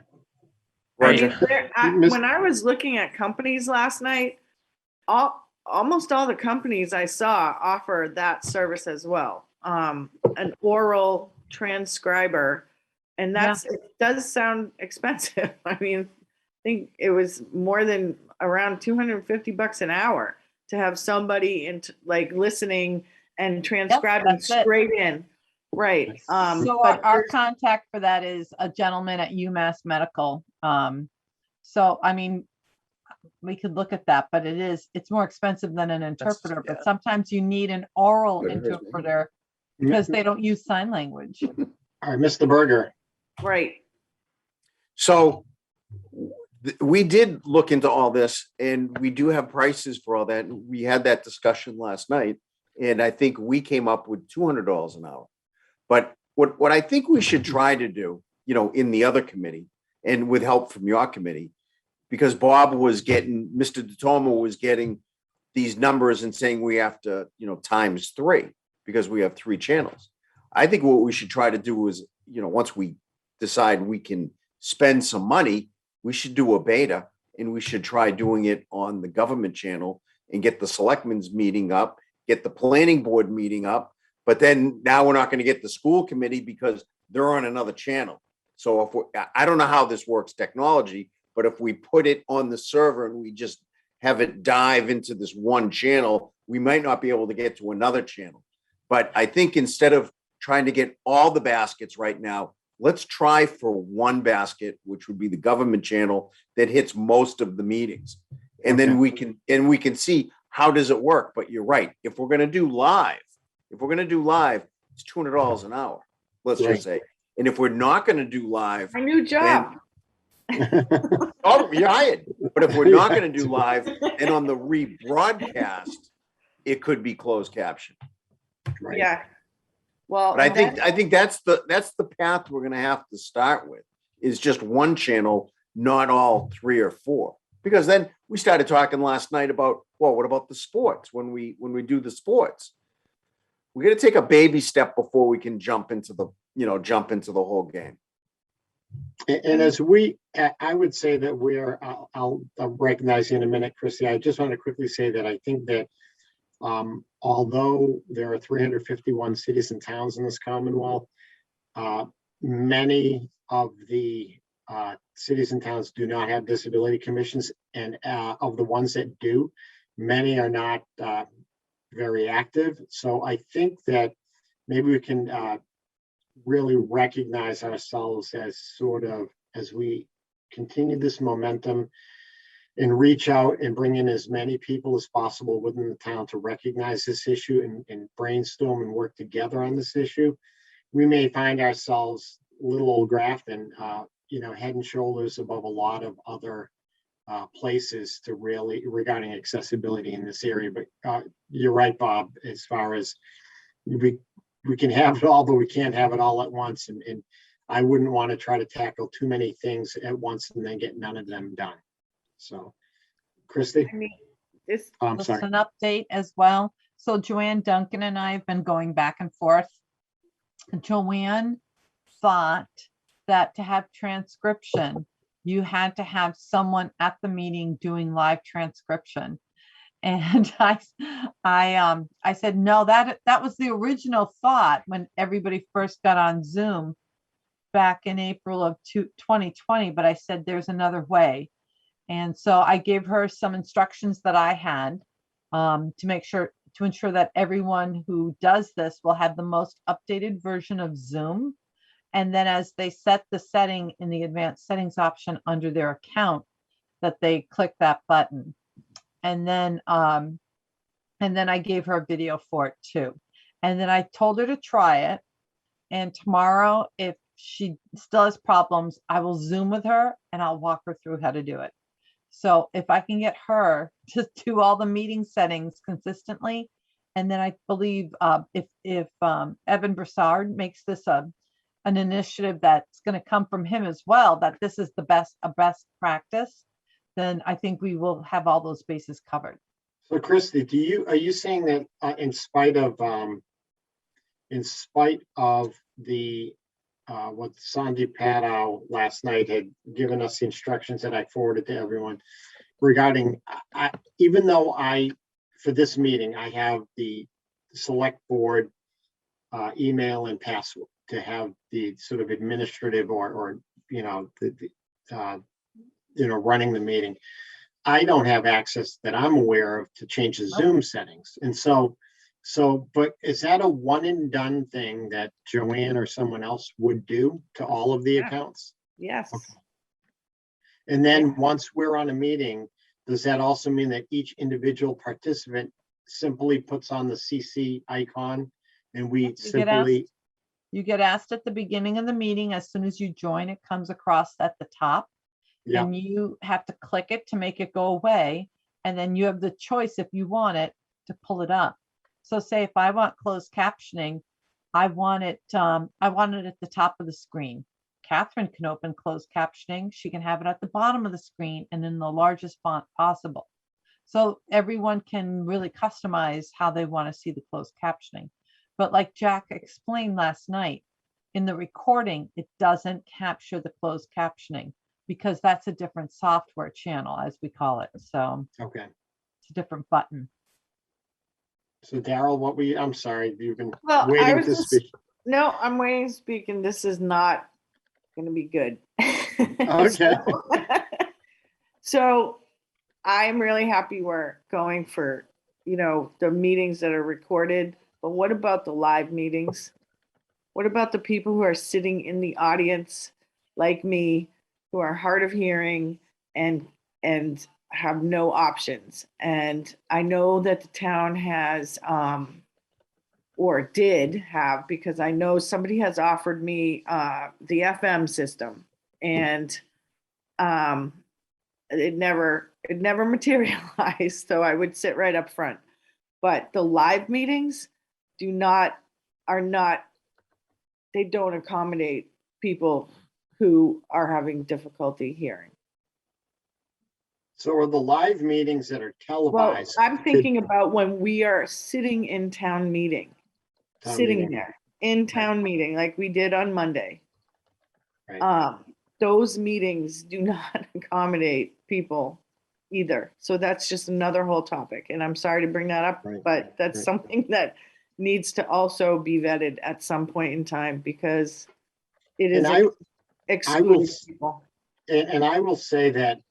Speaker 6: I mean,
Speaker 2: Right.
Speaker 6: when I was looking at companies last night, almost all the companies I saw offer that service as well. An oral transcriber, and it does sound expensive. I mean, I think it was more than around $250 an hour to have somebody like listening and transcribing straight in. Right.
Speaker 4: So our contact for that is a gentleman at UMass Medical. So, I mean, we could look at that, but it's more expensive than an interpreter, but sometimes you need an oral interpreter because they don't use sign language.
Speaker 1: All right, Mr. Berger.
Speaker 6: Right.
Speaker 3: So we did look into all this, and we do have prices for all that. We had that discussion last night, and I think we came up with $200 an hour. But what I think we should try to do, in the other committee and with help from your committee, because Mr. DeToma was getting these numbers and saying we have to, times 3 because we have 3 channels. I think what we should try to do is, once we decide we can spend some money, we should do a beta, and we should try doing it on the government channel and get the selectmen's meeting up, get the planning board meeting up. But then now we're not going to get the school committee because they're on another channel. So I don't know how this works technology, but if we put it on the server and we just have it dive into this one channel, we might not be able to get to another channel. But I think instead of trying to get all the baskets right now, let's try for one basket, which would be the government channel that hits most of the meetings. And then we can see how does it work. But you're right. If we're going to do live, it's $200 an hour, let's just say. And if we're not going to do live,
Speaker 6: my new job.
Speaker 3: Oh, you're hired. But if we're not going to do live, and on the rebroadcast, it could be closed caption.
Speaker 1: Right.
Speaker 6: Yeah. Well,
Speaker 3: but I think that's the path we're going to have to start with, is just one channel, not all 3 or 4. Because then we started talking last night about, well, what about the sports? When we do the sports, we got to take a baby step before we can jump into the whole game.
Speaker 1: And I would say that I'll recognize you in a minute, Christy. I just want to quickly say that I think that although there are 351 cities and towns in this Commonwealth, many of the cities and towns do not have disability commissions, and of the ones that do, many are not very active. So I think that maybe we can really recognize ourselves as we continue this momentum and reach out and bring in as many people as possible within the town to recognize this issue and brainstorm and work together on this issue. We may find ourselves, little old Grafton, head and shoulders above a lot of other places regarding accessibility in this area. But you're right, Bob, as far as we can have it all, but we can't have it all at once. And I wouldn't want to try to tackle too many things at once and then get none of them done. So, Christy?
Speaker 6: I mean,
Speaker 1: I'm sorry.
Speaker 4: An update as well. So Joanne Duncan and I have been going back and forth. Joanne thought that to have transcription, you had to have someone at the meeting doing live transcription. And I said, no, that was the original thought when everybody first got on Zoom back in April of 2020. But I said, there's another way. And so I gave her some instructions that I had to ensure that everyone who does this will have the most updated version of Zoom. And then as they set the setting in the advanced settings option under their account, that they click that button. And then I gave her a video for it too. And then I told her to try it. And tomorrow, if she still has problems, I will Zoom with her and I'll walk her through how to do it. So if I can get her to do all the meeting settings consistently, and then I believe if Evan Broussard makes this a an initiative that's going to come from him as well, that this is a best practice, then I think we will have all those bases covered.
Speaker 1: So Christy, are you saying that in spite of the what Sandy Padow last night had given us the instructions that I forwarded to everyone regarding, even though for this meeting, I have the select board email and password to have the sort of administrative or running the meeting. I don't have access that I'm aware of to change the Zoom settings. And but is that a one and done thing that Joanne or someone else would do to all of the accounts?
Speaker 6: Yes.
Speaker 1: Okay. And then once we're on a meeting, does that also mean that each individual participant simply puts on the CC icon and we simply?
Speaker 4: You get asked at the beginning of the meeting. As soon as you join, it comes across at the top.
Speaker 1: Yeah.
Speaker 4: And you have to click it to make it go away. And then you have the choice, if you want it, to pull it up. So say if I want closed captioning, I want it at the top of the screen. Catherine can open closed captioning. She can have it at the bottom of the screen and in the largest font possible. So everyone can really customize how they want to see the closed captioning. But like Jack explained last night, in the recording, it doesn't capture the closed captioning because that's a different software channel, as we call it. So
Speaker 1: Okay.
Speaker 4: it's a different button.
Speaker 1: So Daryl, I'm sorry, you've been
Speaker 6: Well,
Speaker 1: waiting to speak.
Speaker 6: No, I'm waiting to speak, and this is not going to be good.
Speaker 1: Okay.
Speaker 6: So I'm really happy we're going for, the meetings that are recorded, but what about the live meetings? What about the people who are sitting in the audience like me, who are hard of hearing and have no options? And I know that the town has, or did have, because I know somebody has offered me the FM system, and it never materialized. So I would sit right up front. But the live meetings they don't accommodate people who are having difficulty hearing.
Speaker 1: So are the live meetings that are
Speaker 6: Well,
Speaker 1: televised?
Speaker 6: I'm thinking about when we are sitting in town meeting, there in town meeting, like we did on Monday.
Speaker 1: Right.
Speaker 6: Those meetings do not accommodate people either. So that's just another whole topic. And I'm sorry to bring that up,
Speaker 1: Right.
Speaker 6: but that's
Speaker 1: Right.
Speaker 6: something that needs to also be vetted at some point in time, because it is excluding people.
Speaker 1: And I will say that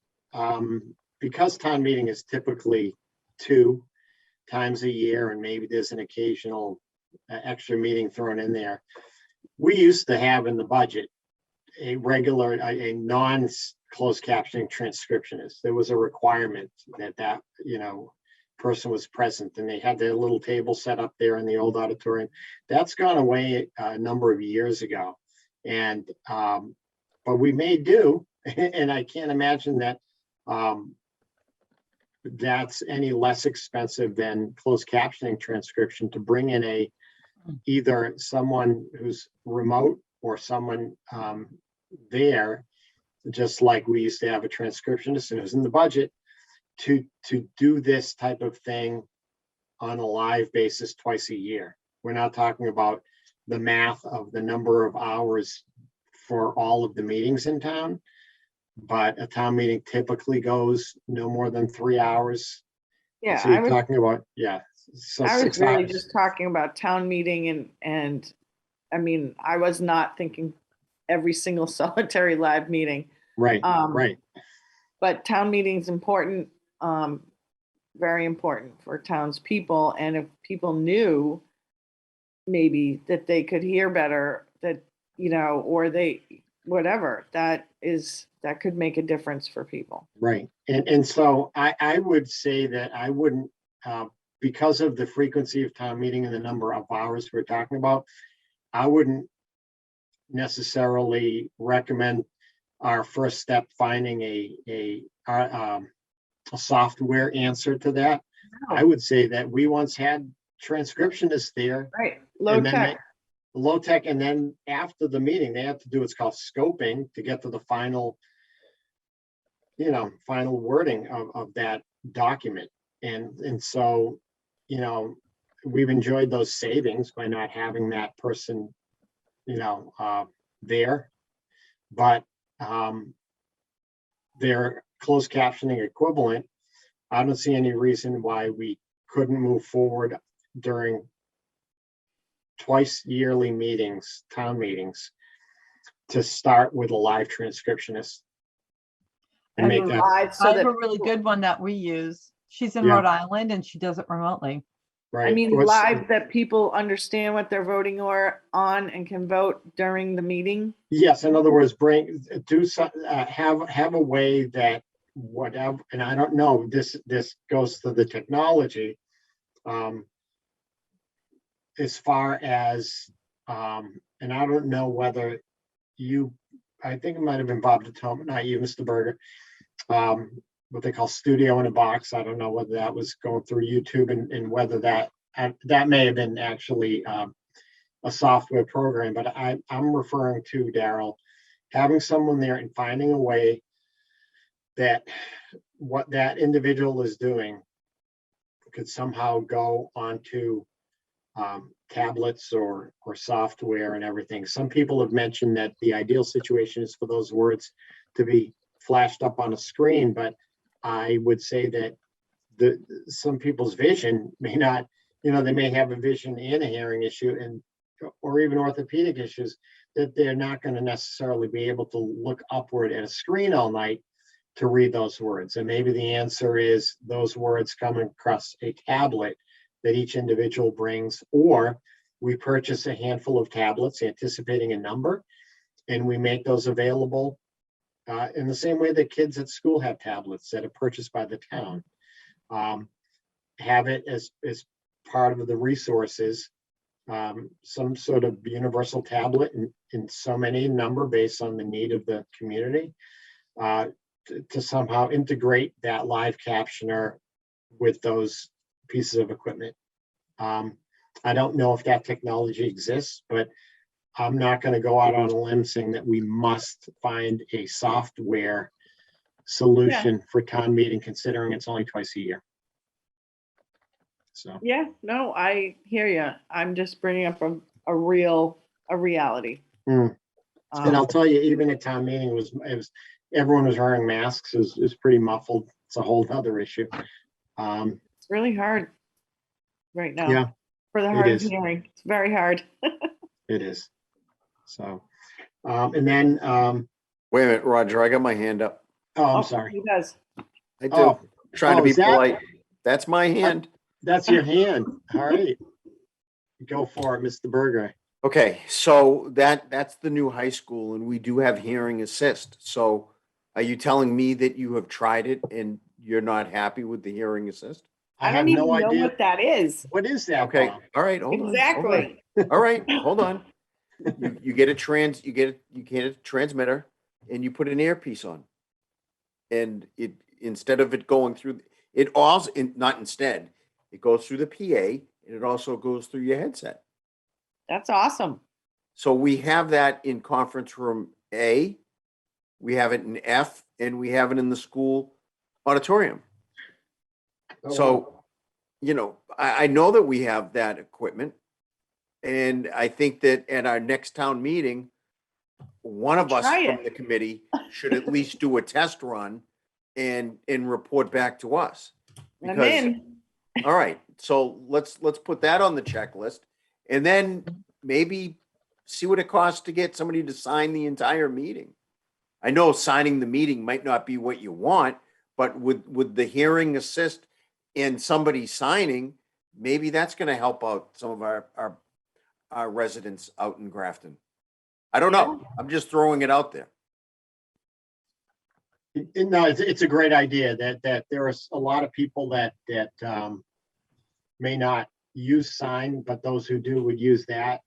Speaker 1: because town meeting is typically 2 times a year, and maybe there's an occasional extra meeting thrown in there, we used to have in the budget a non-closed captioning transcriptionist. There was a requirement that person was present, and they had their little table set up there in the old auditorium. That's gone away a number of years ago, and but we may do, and I can't imagine that that's any less expensive than closed captioning transcription to bring in either someone who's remote or someone there, just like we used to have a transcriptionist, and it was in the budget to do this type of thing on a live basis twice a year. We're not talking about the math of the number of hours for all of the meetings in town, but a town meeting typically goes no more than 3 hours.
Speaker 6: Yeah,
Speaker 1: So you're talking about, so
Speaker 6: I was
Speaker 1: 6
Speaker 6: really
Speaker 1: hours.
Speaker 6: just talking about town meeting, and I mean, I was not thinking every single solitary live meeting.
Speaker 1: Right, right.
Speaker 6: But town meeting's important, very important for townspeople. And if people knew maybe that they could hear better, that, or whatever, that could make a difference for people.
Speaker 1: Right. And so I would say that I wouldn't, because of the frequency of town meeting and the number of hours we're talking about, I wouldn't necessarily recommend our first step finding a software answer to that.
Speaker 6: No.
Speaker 1: I would say that we once had transcriptionists there.
Speaker 6: Right, low
Speaker 1: and then
Speaker 6: tech.
Speaker 1: low tech, and then after the meeting, they have to do what's called scoping to get to the final, final wording of that document. And so, we've enjoyed those savings by not having that person, there. But their closed captioning equivalent, I don't see any reason why we couldn't move forward during twice yearly meetings, town meetings, to start with a live transcriptionist. And make that,
Speaker 6: Live so
Speaker 4: I have
Speaker 6: that
Speaker 4: a really good one that we use. She's in
Speaker 1: Yeah.
Speaker 4: Rhode Island and she does it remotely.
Speaker 1: right?
Speaker 6: I mean,
Speaker 1: What's-
Speaker 6: live that people understand what they're voting or on and can vote during the meeting.
Speaker 1: Yes, in other words, have a way that whatever, and I don't know, this goes to the technology. As far as, and I don't know whether I think it might have been Bob DeTome, not you, Mr. Berger. What they call studio in a box. I don't know whether that was going through YouTube and whether that may have been actually a software program, but I'm referring to, Daryl, having someone there and finding a way that what that individual is doing could somehow go onto tablets or software and everything. Some people have mentioned that the ideal situation is for those words to be flashed up on a screen, but I would say that some people's vision may not, they may have a vision and a hearing issue, or even orthopedic issues, that they're not going to necessarily be able to look upward at a screen all night to read those words. And maybe the answer is those words coming across a tablet that each individual brings, or we purchase a handful of tablets anticipating a number, and we make those available in the same way that kids at school have tablets that are purchased by the town. Have it as part of the resources, some sort of universal tablet in so many number based on the need of the community, to somehow integrate that live captioner with those pieces of equipment. I don't know if that technology exists, but I'm not going to go out on a limb saying that we must find a software solution for town meeting, considering it's only twice a year. So,
Speaker 6: Yeah, no, I hear you. I'm just bringing up a reality.
Speaker 1: and I'll tell you, even at town meeting, it was everyone was wearing masks. It was pretty muffled. It's a whole other issue.
Speaker 6: It's really hard right now.
Speaker 1: Yeah,
Speaker 6: For the
Speaker 1: it
Speaker 6: hard of
Speaker 1: is.
Speaker 6: hearing. It's very hard.
Speaker 1: It is. So, and then,
Speaker 3: Wait a minute, Roger, I got my hand up.
Speaker 1: I'm sorry.
Speaker 6: He does.
Speaker 3: I do.
Speaker 1: Oh,
Speaker 3: Trying to
Speaker 1: oh,
Speaker 3: be
Speaker 1: is that-
Speaker 3: polite. That's my hand.
Speaker 1: That's your hand. All right. Go for it, Mr. Berger.
Speaker 3: Okay, so that's the new high school, and we do have hearing assist. So are you telling me that you have tried it and you're not happy with the hearing assist?
Speaker 6: I
Speaker 1: have
Speaker 6: don't even
Speaker 1: no
Speaker 6: know
Speaker 1: idea.
Speaker 6: what that is.
Speaker 1: What is that,
Speaker 3: Okay,
Speaker 1: Bob?
Speaker 3: all right, hold on.
Speaker 6: Exactly.
Speaker 3: All right, hold on. You get a transmitter and you put an earpiece on. And instead of it going through, it also, not instead, it goes through the PA and it also goes through your headset.
Speaker 6: That's awesome.
Speaker 3: So we have that in conference room A, we have it in F, and we have it in the school auditorium.
Speaker 1: Oh, wow.
Speaker 3: So, I know that we have that equipment. And I think that at our next town meeting, one of us
Speaker 6: Try
Speaker 3: from
Speaker 6: it.
Speaker 3: the committee should at least do a test run and report back to us.
Speaker 6: I'm
Speaker 3: Because,
Speaker 6: in.
Speaker 3: all right, so let's put that on the checklist and then maybe see what it costs to get somebody to sign the entire meeting. I know signing the meeting might not be what you want, but with the hearing assist and somebody signing, maybe that's going to help out some of our residents out in Grafton. I don't know. I'm just throwing it out there.
Speaker 1: No, it's a great idea that there are a lot of people that may not use sign, but those who do would use that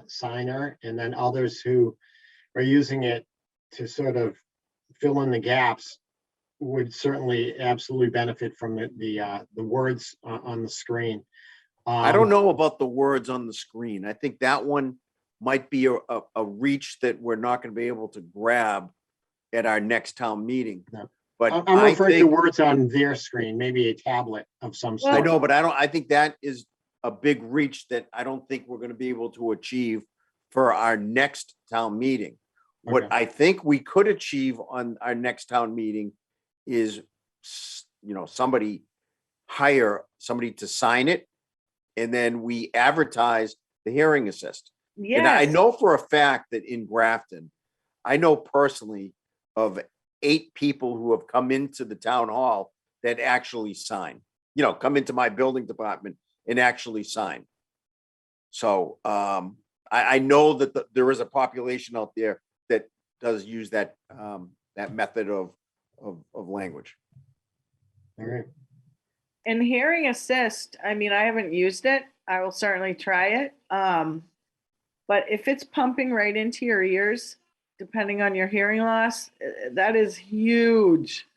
Speaker 1: signer, and then others who are using it to sort of fill in the gaps would certainly absolutely benefit from the words on the screen.
Speaker 3: I don't know about the words on the screen. I think that one might be a reach that we're not going to be able to grab at our next town meeting.
Speaker 1: No.
Speaker 3: But
Speaker 1: I'm
Speaker 3: I
Speaker 1: referring to
Speaker 3: think,
Speaker 1: words on their screen, maybe a tablet of some
Speaker 3: I
Speaker 1: sort.
Speaker 3: know, but I think that is a big reach that I don't think we're going to be able to achieve for our next town meeting. What
Speaker 1: Okay.
Speaker 3: I think we could achieve on our next town meeting is, somebody hire somebody to sign it, and then we advertise the hearing assist. And I
Speaker 6: Yes.
Speaker 3: know for a fact that in Grafton, I know personally of 8 people who have come into the town hall that actually sign, come into my building department and actually sign. So I know that there is a population out there that does use that method of language.
Speaker 1: All right.
Speaker 6: And hearing assist, I mean, I haven't used it. I will certainly try it. But if it's pumping right into your ears, depending on your hearing loss, that is huge.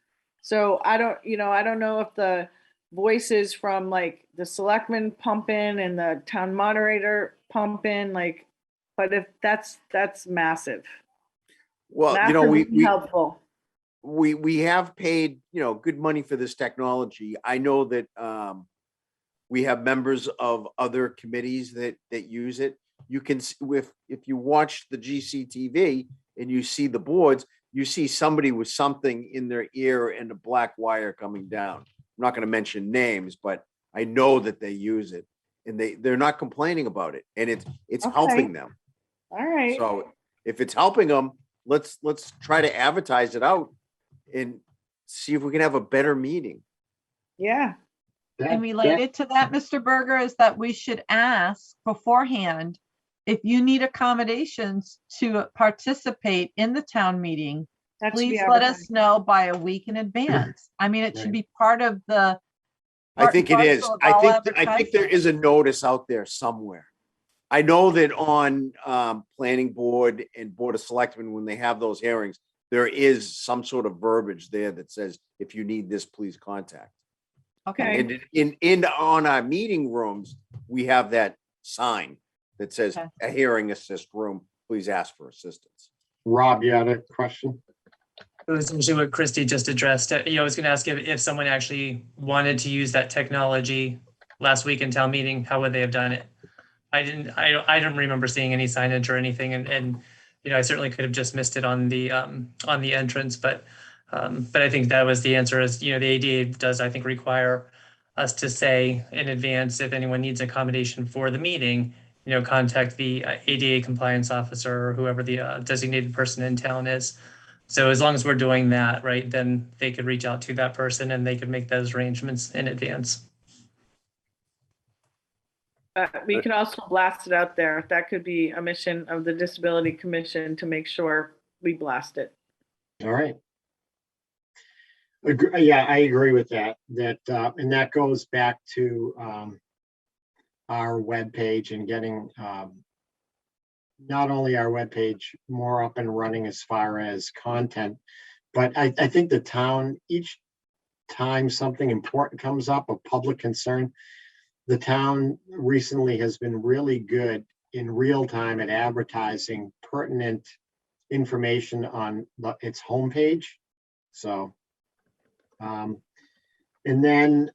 Speaker 6: So I don't know if the voices from like the selectmen pump in and the town moderator pump in, like, but if that's massive.
Speaker 3: Well,
Speaker 6: Massively helpful.
Speaker 3: we have paid, good money for this technology. I know that we have members of other committees that use it. You can, if you watch the GCTV and you see the boards, you see somebody with something in their ear and a black wire coming down. I'm not going to mention names, but I know that they use it, and they're not complaining about it, and it's
Speaker 6: Okay.
Speaker 3: helping them.
Speaker 6: All right.
Speaker 3: So if it's helping them, let's try to advertise it out and see if we can have a better meeting.
Speaker 6: Yeah.
Speaker 4: And related to that, Mr. Berger, is that we should ask beforehand if you need accommodations to participate in the town meeting.
Speaker 6: That should be
Speaker 4: Please let us
Speaker 6: advertised.
Speaker 4: know by a week in advance. I mean, it should be part of the.
Speaker 3: I think it is.
Speaker 4: parcel of
Speaker 3: I
Speaker 4: all
Speaker 3: think there
Speaker 4: advertising.
Speaker 3: is a notice out there somewhere. I know that on planning board and board of selectmen, when they have those hearings, there is some sort of verbiage there that says, if you need this, please contact.
Speaker 4: Okay,
Speaker 3: And in on our meeting rooms, we have that sign that says
Speaker 4: Okay.
Speaker 3: a hearing assist room, please ask for assistance.
Speaker 1: Rob, you had a question?
Speaker 2: It was essentially what Christy just addressed. I was going to ask if someone actually wanted to use that technology last week in town meeting, how would they have done it? I don't remember seeing any signage or anything, and I certainly could have just missed it on the entrance, but I think that was the answer. Is the ADA does, I think, require us to say in advance if anyone needs accommodation for the meeting, contact the ADA compliance officer or whoever the designated person in town is. So as long as we're doing that, right, then they could reach out to that person and they could make those arrangements in advance.
Speaker 6: We could also blast it out there. That could be a mission of the Disability Commission to make sure we blast it.
Speaker 1: All right. Yeah, I agree with that. And that goes back to our webpage and getting not only our webpage more up and running as far as content, but I think the town, each time something important comes up of public concern, the town recently has been really good in real time at advertising pertinent information on its homepage. So, and then,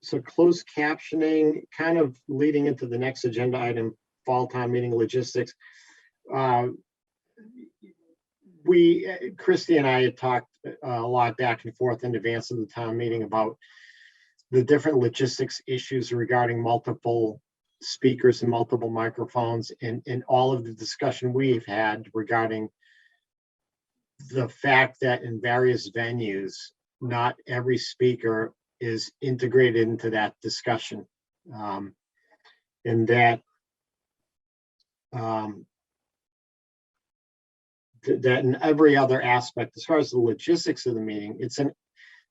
Speaker 1: so closed captioning, kind of leading into the next agenda item, fall town meeting logistics. Christy and I had talked a lot back and forth in advance of the town meeting about the different logistics issues regarding multiple speakers and multiple microphones, and all of the discussion we've had regarding the fact that in various venues, not every speaker is integrated into that discussion. And that that in every other aspect, as far as the logistics of the meeting,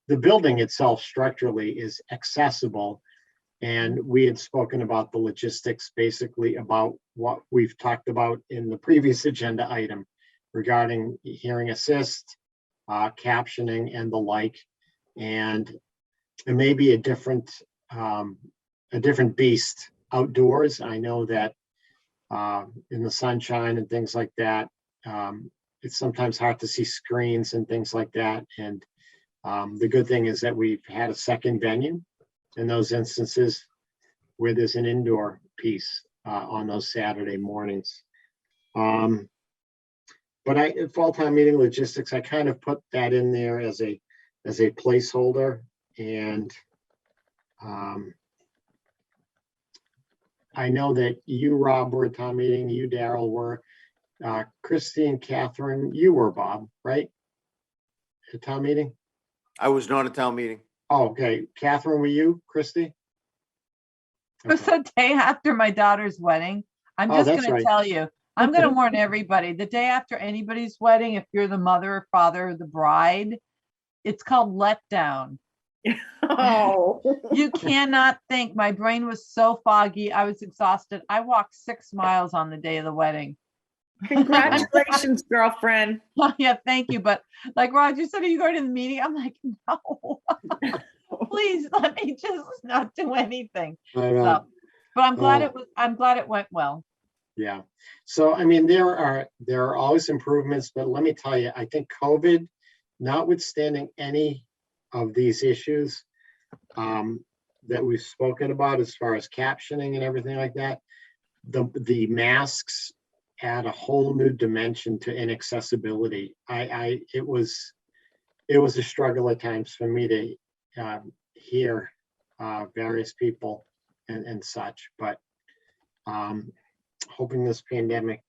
Speaker 1: the building itself structurally is accessible. And we had spoken about the logistics, basically about what we've talked about in the previous agenda item regarding hearing assist, captioning and the like. And it may be a different beast outdoors. I know that in the sunshine and things like that. It's sometimes hard to see screens and things like that. And the good thing is that we've had a second venue in those instances where there's an indoor piece on those Saturday mornings. But fall town meeting logistics, I kind of put that in there as a placeholder. And I know that you, Rob, were at town meeting, you, Daryl, were. Christy and Catherine, you were, Bob, right? At town meeting?
Speaker 3: I was not at town meeting.
Speaker 1: Oh, okay. Catherine, were you? Christy?
Speaker 4: It was the day after my daughter's wedding. I'm
Speaker 1: Oh,
Speaker 4: just
Speaker 1: that's
Speaker 4: gonna
Speaker 1: right.
Speaker 4: tell you, I'm gonna warn everybody, the day after anybody's wedding, if you're the mother or father of the bride, it's called letdown.
Speaker 6: Oh.
Speaker 4: You cannot think. My brain was so foggy. I was exhausted. I walked 6 miles on the day of the wedding.
Speaker 6: Congratulations, girlfriend.
Speaker 4: Yeah, thank you. But like Roger said, are you going to the meeting? I'm like, no, please let me just not do anything.
Speaker 1: I
Speaker 4: So,
Speaker 1: know.
Speaker 4: but I'm glad
Speaker 1: Oh.
Speaker 4: I'm glad it went well.
Speaker 1: Yeah. So, I mean, there are always improvements, but let me tell you, I think COVID, notwithstanding any of these issues that we've spoken about as far as captioning and everything like that, the masks add a whole new dimension to inaccessibility. It was a struggle at times for me to hear various people and such, but hoping this pandemic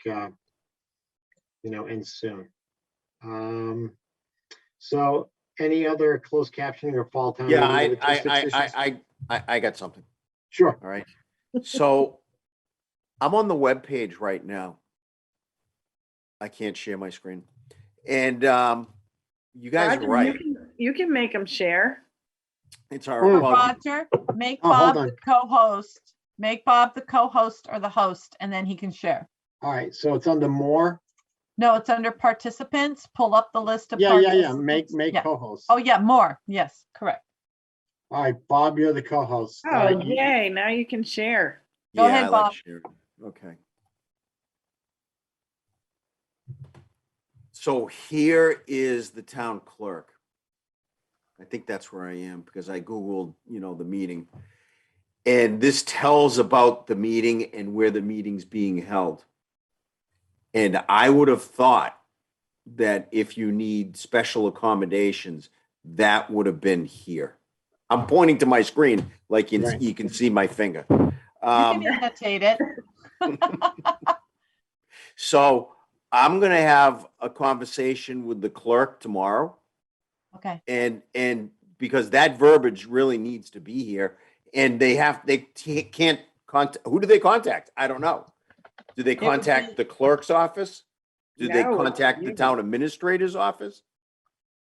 Speaker 1: ends soon. So any other closed captioning or fall town?
Speaker 3: Yeah,
Speaker 1: meeting logistics issues?
Speaker 3: I got something.
Speaker 1: Sure.
Speaker 3: All right. So I'm on the webpage right now. I can't share my screen. And you guys are
Speaker 6: Roger,
Speaker 3: right.
Speaker 6: You can make them share.
Speaker 3: It's our
Speaker 1: Oh.
Speaker 3: well,
Speaker 4: Roger, make
Speaker 1: Oh, hold
Speaker 4: Bob
Speaker 1: on.
Speaker 4: the co-host. Make Bob the co-host or the host, and then he can share.
Speaker 1: All right. So it's under more.
Speaker 4: No, it's under participants. Pull up the list of
Speaker 1: Yeah.
Speaker 4: participants.
Speaker 1: Make
Speaker 4: Yeah.
Speaker 1: co-host.
Speaker 4: Oh, yeah, more. Yes, correct.
Speaker 1: All right, Bob, you're the co-host.
Speaker 6: Oh, yay. Now you can share.
Speaker 4: Go
Speaker 3: yeah,
Speaker 4: ahead,
Speaker 3: I like
Speaker 4: Bob.
Speaker 3: sharing. Okay. So here is the town clerk. I think that's where I am because I Googled, the meeting. And this tells about the meeting and where the meeting's being held. And I would have thought that if you need special accommodations, that would have been here. I'm pointing to my screen like
Speaker 1: Right.
Speaker 3: you can see my finger.
Speaker 4: You can annotate it.
Speaker 3: So I'm going to have a conversation with the clerk tomorrow.
Speaker 4: Okay.
Speaker 3: And because that verbiage really needs to be here, and they can't contact. Who do they contact? I don't know. Do they
Speaker 4: would
Speaker 3: contact
Speaker 4: be-
Speaker 3: the clerk's office? Do they
Speaker 6: No,
Speaker 3: contact the
Speaker 6: you-
Speaker 3: town administrator's office?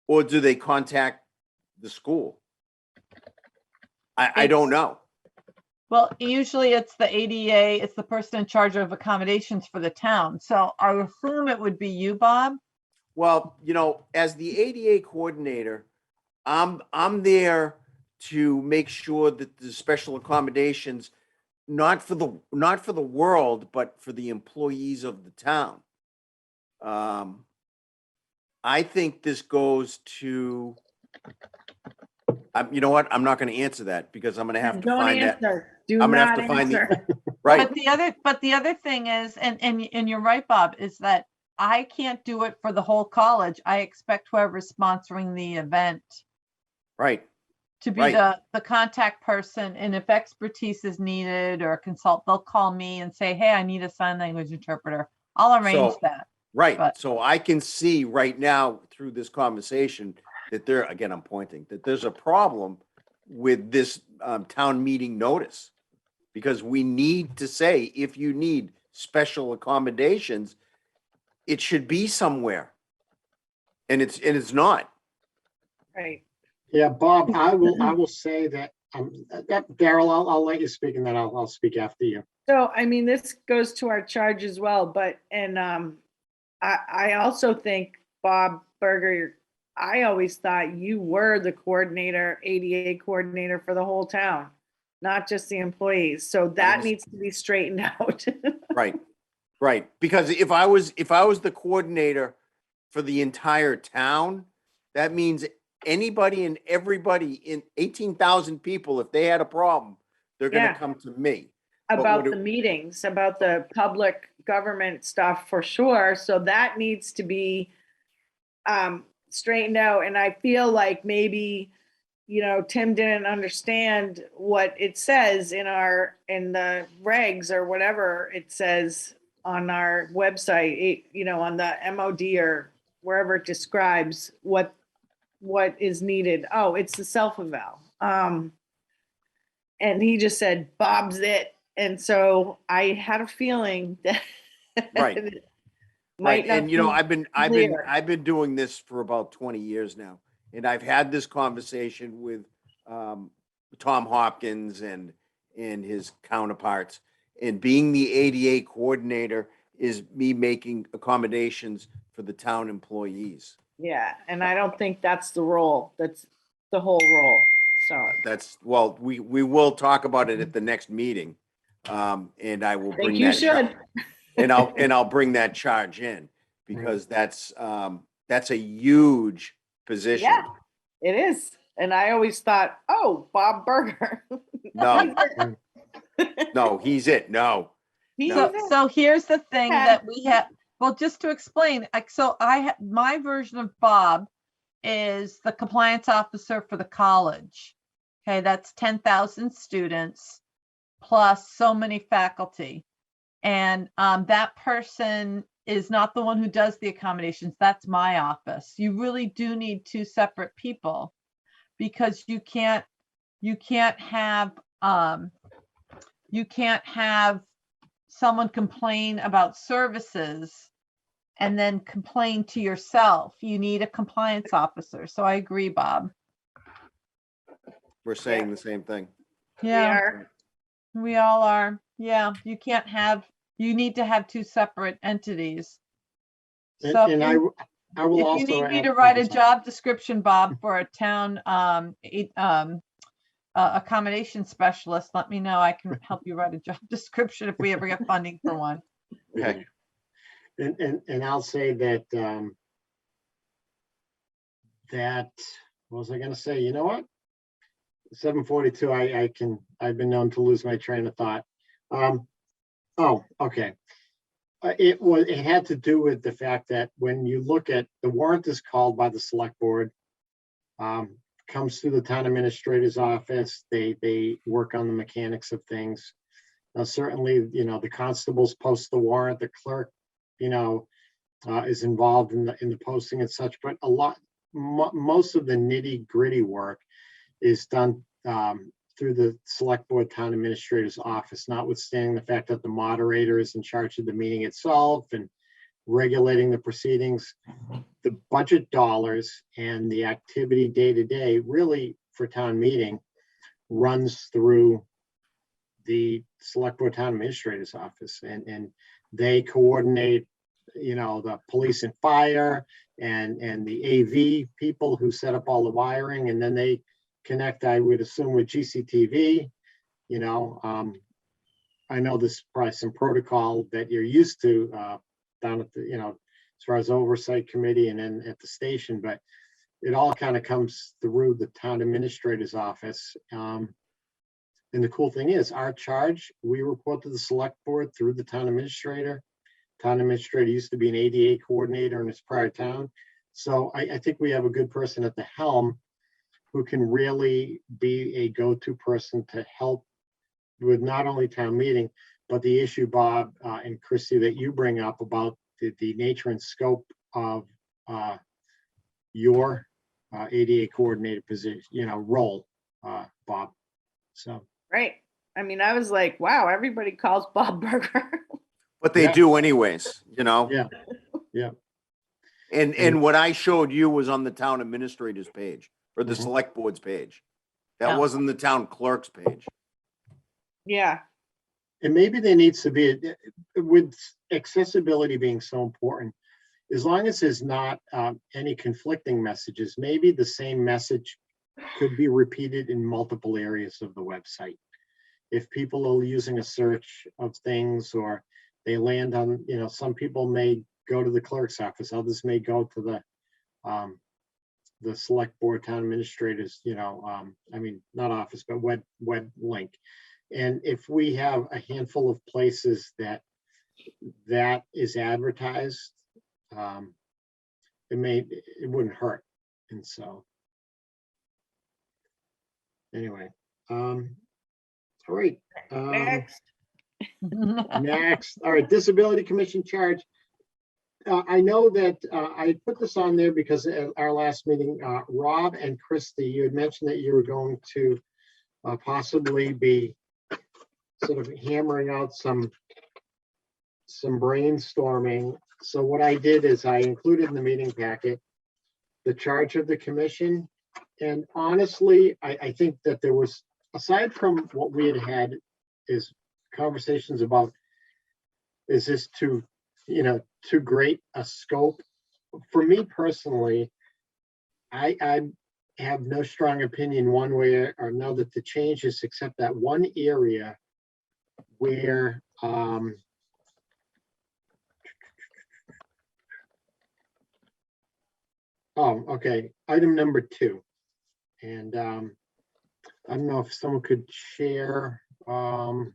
Speaker 3: Or do they contact the school? I don't know.
Speaker 4: Well, usually it's the ADA, it's the person in charge of accommodations for the town. So I assume it would be you, Bob.
Speaker 3: Well, as the ADA coordinator, I'm there to make sure that the special accommodations, not for the world, but for the employees of the town. I think this goes to, you know what? I'm not going to answer that because I'm going to have to
Speaker 6: Don't
Speaker 3: find that.
Speaker 6: answer. Do
Speaker 3: I'm gonna
Speaker 6: not
Speaker 3: have to find the-
Speaker 6: answer.
Speaker 3: Right.
Speaker 4: But the other thing is, and you're right, Bob, is that I can't do it for the whole college. I expect whoever's sponsoring the event
Speaker 3: Right.
Speaker 4: to be
Speaker 3: Right.
Speaker 4: the contact person. And if expertise is needed or consult, they'll call me and say, hey, I need a sign language interpreter. I'll arrange
Speaker 3: So-
Speaker 4: that.
Speaker 3: Right.
Speaker 4: But-
Speaker 3: So I can see right now through this conversation that I'm pointing, that there's a problem with this town meeting notice. Because we need to say, if you need special accommodations, it should be somewhere. And it's not.
Speaker 6: Right.
Speaker 1: Yeah, Bob, I will say that Daryl, I'll let you speak and then I'll speak after you.
Speaker 6: So, I mean, this goes to our charge as well, but, I also think, Bob Berger, I always thought you were the coordinator, ADA coordinator for the whole town, not just the employees. So that needs to be straightened out.
Speaker 3: Right. Right, because if I was the coordinator for the entire town, that means anybody and everybody in 18,000 people, if they had a problem, they're gonna
Speaker 6: Yeah.
Speaker 3: come to me. But
Speaker 6: About
Speaker 3: what
Speaker 6: the meetings, about the public government stuff for sure. So that needs to be straightened out. And I feel like maybe, Tim didn't understand what it says in the regs or whatever it says on our website, on the MOD or wherever it describes what is needed. Oh, it's the self-eval. And he just said, Bob's it. And so I had a feeling that
Speaker 3: Right.
Speaker 6: it
Speaker 3: Right,
Speaker 6: might not
Speaker 3: and
Speaker 6: be clear.
Speaker 3: I've been doing this for about 20 years now, and I've had this conversation with Tom Hopkins and his counterparts. And being the ADA coordinator is me making accommodations for the town employees.
Speaker 6: Yeah, and I don't think that's the role. That's the whole role. So
Speaker 3: Well, we will talk about it at the next meeting, and I will
Speaker 6: I
Speaker 3: bring
Speaker 6: think you
Speaker 3: that.
Speaker 6: should.
Speaker 3: And I'll bring that charge in because that's a huge position.
Speaker 6: Yeah, it is. And I always thought, oh, Bob Berger.
Speaker 3: No, no, he's it. No,
Speaker 6: He's
Speaker 3: No.
Speaker 6: it.
Speaker 4: So here's the thing
Speaker 6: Yeah.
Speaker 4: that we have, well, just to explain, so my version of Bob is the compliance officer for the college. Okay, that's 10,000 students plus so many faculty. And that person is not the one who does the accommodations. That's my office. You really do need two separate people because you can't have someone complain about services and then complain to yourself. You need a compliance officer. So I agree, Bob.
Speaker 3: we're saying the same thing.
Speaker 4: Yeah, we all are. Yeah, you need to have two separate entities. So
Speaker 1: And I will
Speaker 4: if you
Speaker 1: also
Speaker 4: need me
Speaker 1: add-
Speaker 4: to write a job description, Bob, for a town accommodation specialist, let me know. I can help you write a job description if we ever get funding for one.
Speaker 3: Okay.
Speaker 1: And I'll say that what was I gonna say? You know what? 7:42, I've been known to lose my train of thought. Oh, okay. It had to do with the fact that when you look at the warrant is called by the select board, comes through the town administrator's office. They work on the mechanics of things. Now, certainly, the constables post the warrant, the clerk, is involved in the posting and such, but most of the nitty gritty work is done through the select board town administrator's office, notwithstanding the fact that the moderator is in charge of the meeting itself and regulating the proceedings. The budget dollars and the activity day to day really for town meeting runs through the select board town administrator's office, and they coordinate the police and fire and the AV people who set up all the wiring, and then they connect, I would assume, with GCTV. I know there's probably some protocol that you're used to down at the, as far as oversight committee and then at the station, but it all kind of comes through the town administrator's office. And the cool thing is our charge, we report to the select board through the town administrator. Town administrator used to be an ADA coordinator in his prior town. So I think we have a good person at the helm who can really be a go-to person to help with not only town meeting, but the issue, Bob and Christy, that you bring up about the nature and scope of your ADA coordinator position, role, Bob. So.
Speaker 6: Right. I mean, I was like, wow, everybody calls Bob Berger.
Speaker 3: But they
Speaker 1: Yeah.
Speaker 3: do anyways,
Speaker 1: Yeah. Yeah.
Speaker 3: And what I showed you was on the town administrator's page or the
Speaker 1: Mhm.
Speaker 3: select board's page. That
Speaker 4: Yeah.
Speaker 3: wasn't the town clerk's page.
Speaker 6: Yeah.
Speaker 1: And maybe there needs to be, with accessibility being so important, as long as there's not any conflicting messages, maybe the same message could be repeated in multiple areas of the website. If people are using a search of things or they land on, some people may go to the clerk's office, others may go to the select board town administrators, not office, but web link. And if we have a handful of places that is advertised, it wouldn't hurt. And so, anyway, all right.
Speaker 6: Next.
Speaker 1: Next, all right, Disability Commission charge. I know that I put this on there because at our last meeting, Rob and Christy, you had mentioned that you were going to possibly be sort of hammering out some brainstorming. So what I did is I included in the meeting packet the charge of the commission. And honestly, I think that there was, aside from what we had is conversations about, is this too great a scope? For me personally, I have no strong opinion one way or another to change this, except that one area where okay, item number 2. And I don't know if someone could share on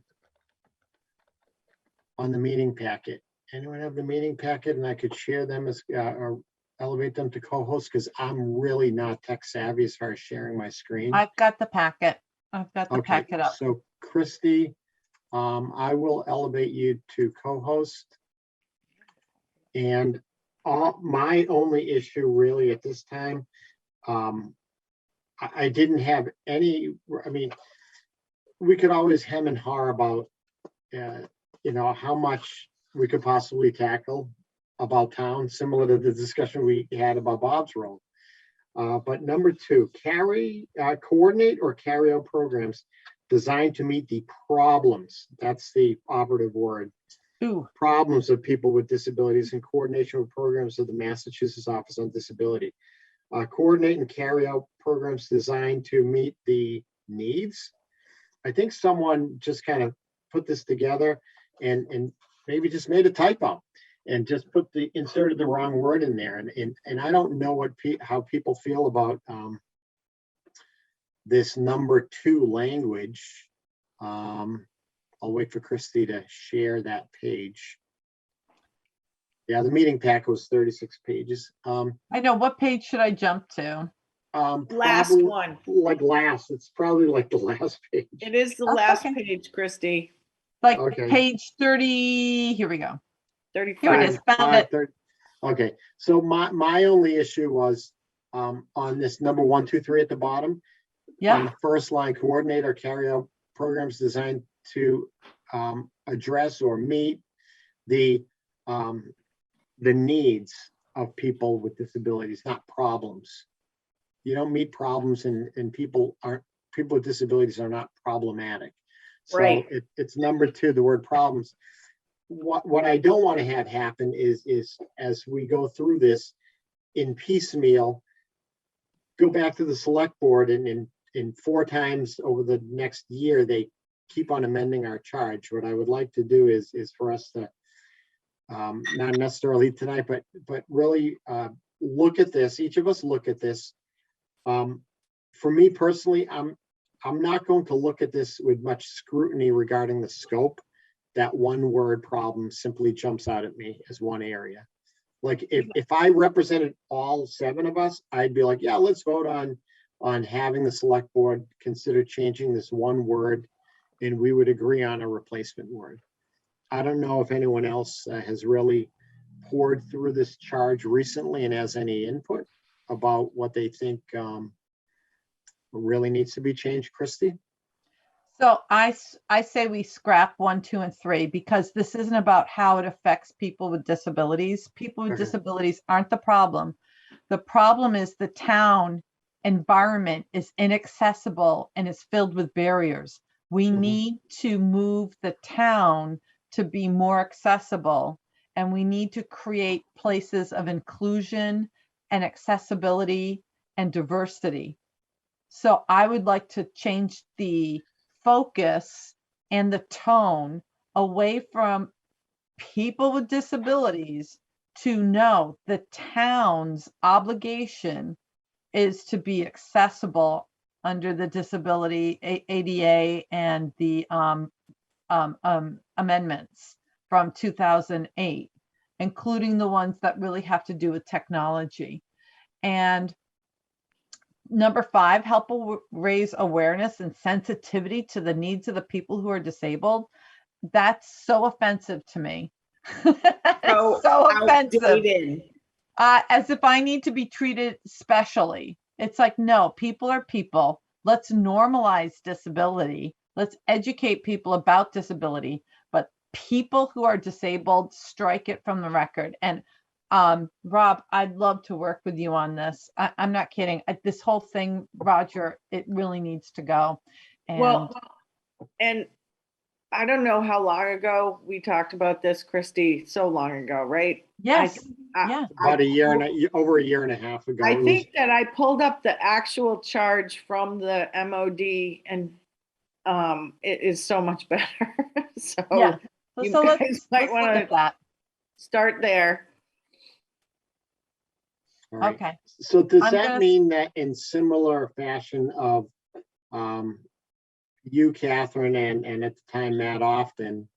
Speaker 1: the meeting packet. Anyone have the meeting packet, and I could share them as or elevate them to co-host, because I'm really not tech savvy as far as sharing my screen.
Speaker 4: I've got the packet. I've got the packet up.
Speaker 1: So Christy, I will elevate you to co-host. And my only issue really at this time, I didn't have any, we could always hem and haw about, how much we could possibly tackle about town, similar to the discussion we had about Bob's role. But number 2, coordinate or carry out programs designed to meet the problems. That's the operative word.
Speaker 4: Ooh.
Speaker 1: Problems of people with disabilities in coordination with programs of the Massachusetts Office on Disability. Coordinate and carry out programs designed to meet the needs. I think someone just kind of put this together and maybe just made a typo and just inserted the wrong word in there. And I don't know how people feel about this number 2 language. I'll wait for Christy to share that page. Yeah, the meeting pack was 36 pages.
Speaker 4: I know. What page should I jump to?
Speaker 6: Last
Speaker 1: Probably,
Speaker 6: one.
Speaker 1: It's probably like the last page.
Speaker 6: It is the
Speaker 4: Oh,
Speaker 6: last
Speaker 4: okay.
Speaker 6: page, Christy.
Speaker 4: Like
Speaker 1: Okay.
Speaker 4: page 30. Here we go.
Speaker 6: 35.
Speaker 4: Here it is. Found it.
Speaker 1: 30. Okay, so my only issue was on this number 1, 2, 3 at the bottom. On
Speaker 4: Yeah.
Speaker 1: the first line, coordinate or carry out programs designed to address or meet the needs of people with disabilities, not problems. You don't meet problems, and people with disabilities are not problematic. So
Speaker 6: Right.
Speaker 1: it's number 2, the word problems. What I don't want to have happen is as we go through this in piecemeal, go back to the select board and in 4 times over the next year, they keep on amending our charge. What I would like to do is for us to, not necessarily tonight, but really look at this, each of us look at this. For me personally, I'm not going to look at this with much scrutiny regarding the scope. That one word problem simply jumps out at me as one area. Like if I represented all 7 of us, I'd be like, yeah, let's vote on having the select board consider changing this one word, and we would agree on a replacement word. I don't know if anyone else has really poured through this charge recently and has any input about what they think really needs to be changed. Christy?
Speaker 4: So I say we scrap 1, 2, and 3, because this isn't about how it affects people with disabilities. People with
Speaker 1: Okay.
Speaker 4: disabilities aren't the problem. The problem is the town environment is inaccessible and is filled with barriers. We
Speaker 1: Mhm.
Speaker 4: need to move the town to be more accessible, and we need to create places of inclusion and accessibility and diversity. So I would like to change the focus and the tone away from people with disabilities to know the town's obligation is to be accessible under the disability ADA and the amendments from 2008, including the ones that really have to do with technology. And number 5, help raise awareness and sensitivity to the needs of the people who are disabled. That's so offensive to me. So offensive.
Speaker 6: Outdated.
Speaker 4: As if I need to be treated specially. It's like, no, people are people. Let's normalize disability. Let's educate people about disability. But people who are disabled, strike it from the record. And Rob, I'd love to work with you on this. I'm not kidding. This whole thing, Roger, it really needs to go. And
Speaker 6: Well, and I don't know how long ago we talked about this, Christy, so long ago, right?
Speaker 4: yes, yeah.
Speaker 1: About over a year and a half ago.
Speaker 6: I
Speaker 1: It was-
Speaker 6: think that I pulled up the actual charge from the MOD and it is so much better. So
Speaker 4: Yeah.
Speaker 6: you
Speaker 4: So
Speaker 6: guys
Speaker 4: let's
Speaker 6: might
Speaker 4: look
Speaker 6: wanna-
Speaker 4: at that.
Speaker 6: start there.
Speaker 1: all right.
Speaker 4: Okay.
Speaker 1: So does
Speaker 4: I'm
Speaker 1: that
Speaker 4: gonna-
Speaker 1: mean that in similar fashion of you, Catherine, and at the time Matt Often,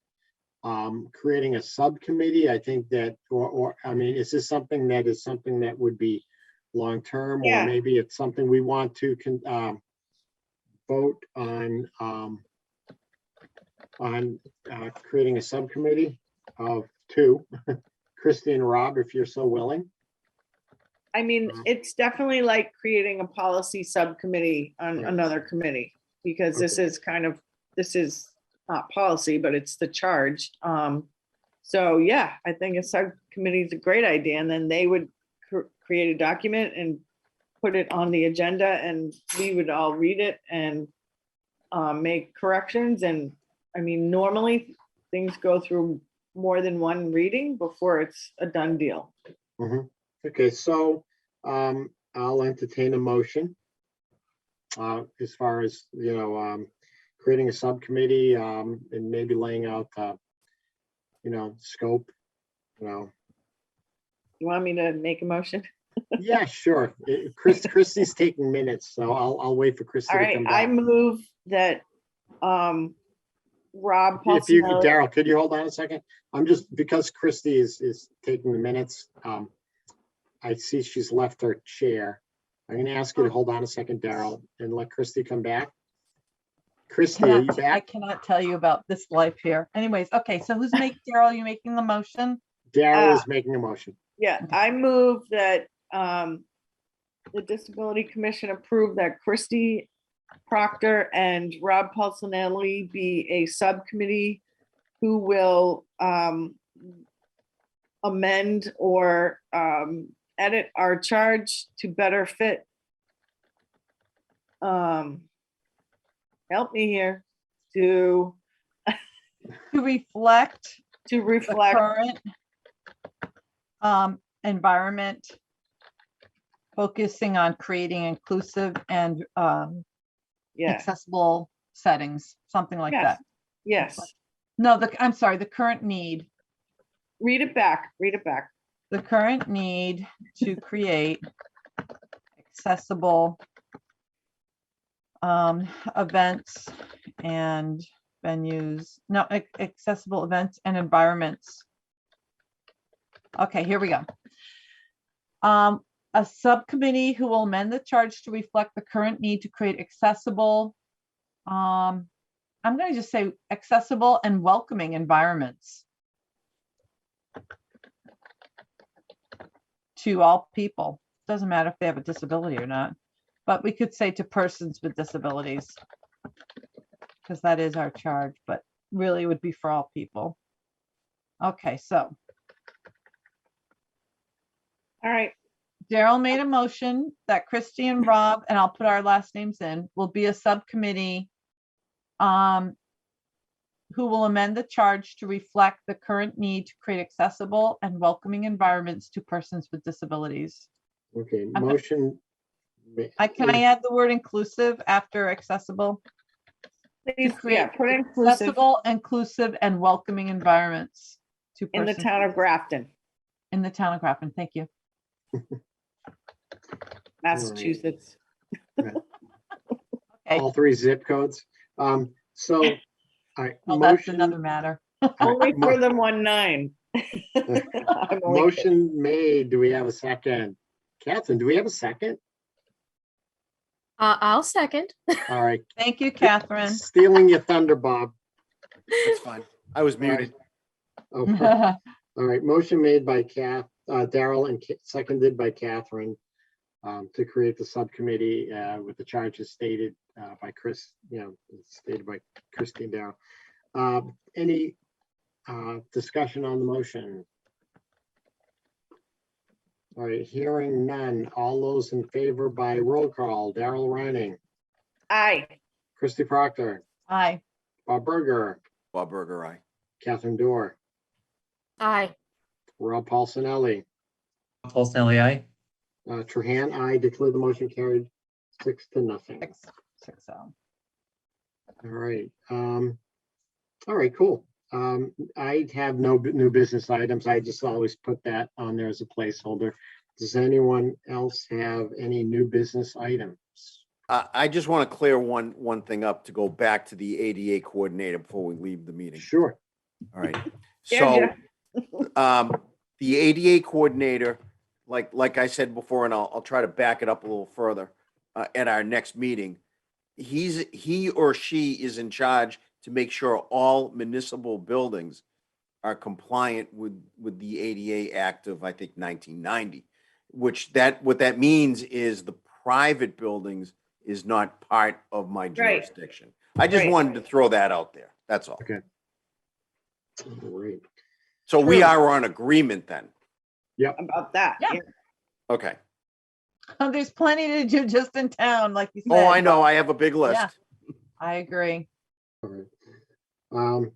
Speaker 1: creating a subcommittee? I think that, or I mean, is this something that would be long-term,
Speaker 6: Yeah.
Speaker 1: or maybe it's something we want to vote on creating a subcommittee of 2, Christy and Rob, if you're so willing.
Speaker 6: I mean, it's definitely like creating a policy subcommittee on
Speaker 1: Yeah.
Speaker 6: another committee, because this
Speaker 1: Okay.
Speaker 6: is this is not policy, but it's the charge. So yeah, I think a subcommittee is a great idea, and then they would create a document and put it on the agenda, and we would all read it and make corrections. And I mean, normally things go through more than one reading before it's a done deal.
Speaker 1: Mhm. Okay, so I'll entertain a motion as far as, creating a subcommittee and maybe laying out, scope,
Speaker 6: You want me to make a motion?
Speaker 1: Yeah, sure. Christy's taking minutes, so I'll wait for Christy
Speaker 6: All
Speaker 1: to
Speaker 6: right,
Speaker 1: come
Speaker 6: I
Speaker 1: back.
Speaker 6: move that Rob
Speaker 1: If you,
Speaker 6: Paulson.
Speaker 1: Daryl, could you hold on a second? I'm just, because Christy is taking the minutes, I see she's left her chair. I'm gonna ask you to hold on a second, Daryl, and let Christy come back. Christy, are you
Speaker 4: I
Speaker 1: back?
Speaker 4: cannot tell you about this life here. Anyways, okay, so who's making, Daryl, you making the motion?
Speaker 1: Daryl is making a motion.
Speaker 6: Yeah, I move that the Disability Commission approve that Christy Proctor and Rob Pulsinelli be a subcommittee who will amend or edit our charge to better fit. Help me here, to
Speaker 4: To reflect the
Speaker 6: reflect.
Speaker 4: current environment, focusing on creating inclusive and
Speaker 6: Yeah,
Speaker 4: accessible settings, something like
Speaker 6: Yes.
Speaker 4: that.
Speaker 6: yes.
Speaker 4: No, I'm sorry, the current need,
Speaker 6: Read it back, read it back.
Speaker 4: the current need to create accessible events and venues, no, accessible events and environments. Okay, here we go. A subcommittee who will amend the charge to reflect the current need to create accessible, I'm going to just say accessible and welcoming environments to all people. Doesn't matter if they have a disability or not, but we could say to persons with disabilities, because that is our charge, but really it would be for all people. Okay, so
Speaker 6: All right,
Speaker 4: Daryl made a motion that Christy and Rob, and I'll put our last names in, will be a subcommittee who will amend the charge to reflect the current need to create accessible and welcoming environments to persons with disabilities.
Speaker 1: Okay,
Speaker 4: Okay.
Speaker 1: motion.
Speaker 4: Can I add the word inclusive after accessible?
Speaker 6: please,
Speaker 4: create
Speaker 6: yeah, put inclusive.
Speaker 4: Accessible, inclusive, and welcoming environments.
Speaker 6: In the
Speaker 4: Two-person
Speaker 6: town of Grafton,
Speaker 4: in the town of Grafton. Thank you.
Speaker 6: Massachusetts.
Speaker 4: Okay.
Speaker 1: All three zip codes. So, all right,
Speaker 4: Well, that's
Speaker 1: motion,
Speaker 4: another matter.
Speaker 6: Only
Speaker 1: mo-
Speaker 6: for the 1-9. I'm only kidding.
Speaker 1: motion made. Do we have a second? Catherine, do we have a second?
Speaker 5: I'll second.
Speaker 1: All right,
Speaker 4: Thank you, Catherine.
Speaker 1: stealing your thunder, Bob.
Speaker 3: That's fine. I was muted.
Speaker 1: Okay. All right, motion made by Daryl and seconded by Catherine to create the subcommittee with the charges stated by Chris, stated by Christine Darrow. Any discussion on the motion? All right, hearing none. All those in favor by roll call, Daryl Reining,
Speaker 6: Aye.
Speaker 1: Christy Proctor,
Speaker 4: Aye.
Speaker 1: Bob Berger,
Speaker 3: Bob Burger, aye.
Speaker 1: Catherine Dorr,
Speaker 5: Aye.
Speaker 1: Rob Paulsonelli,
Speaker 2: Paul Snelly, aye.
Speaker 1: Trahan, I declare the motion carried 6-0.
Speaker 4: 6-0.
Speaker 1: All right. All right, cool. I have no new business items. I just always put that on there as a placeholder. Does anyone else have any new business items?
Speaker 3: I just want to clear one thing up to go back to the ADA coordinator before we leave the meeting.
Speaker 1: Sure.
Speaker 3: All right.
Speaker 6: Yeah,
Speaker 3: So, the ADA coordinator, like I said before, and I'll try to back it up a little further, at our next meeting, he or she is in charge to make sure all municipal buildings are compliant with the ADA Act of, I think, 1990, what that means is the private buildings is not part of my jurisdiction. I just
Speaker 6: Right.
Speaker 3: wanted to throw that out there. That's all.
Speaker 1: Okay. All right.
Speaker 3: So we
Speaker 6: True.
Speaker 3: are on agreement then.
Speaker 6: About that.
Speaker 4: Yeah.
Speaker 3: Okay.
Speaker 4: There's plenty to do just in town, like you said.
Speaker 3: Oh, I know. I have a big list.
Speaker 4: Yeah. I agree.
Speaker 1: All right.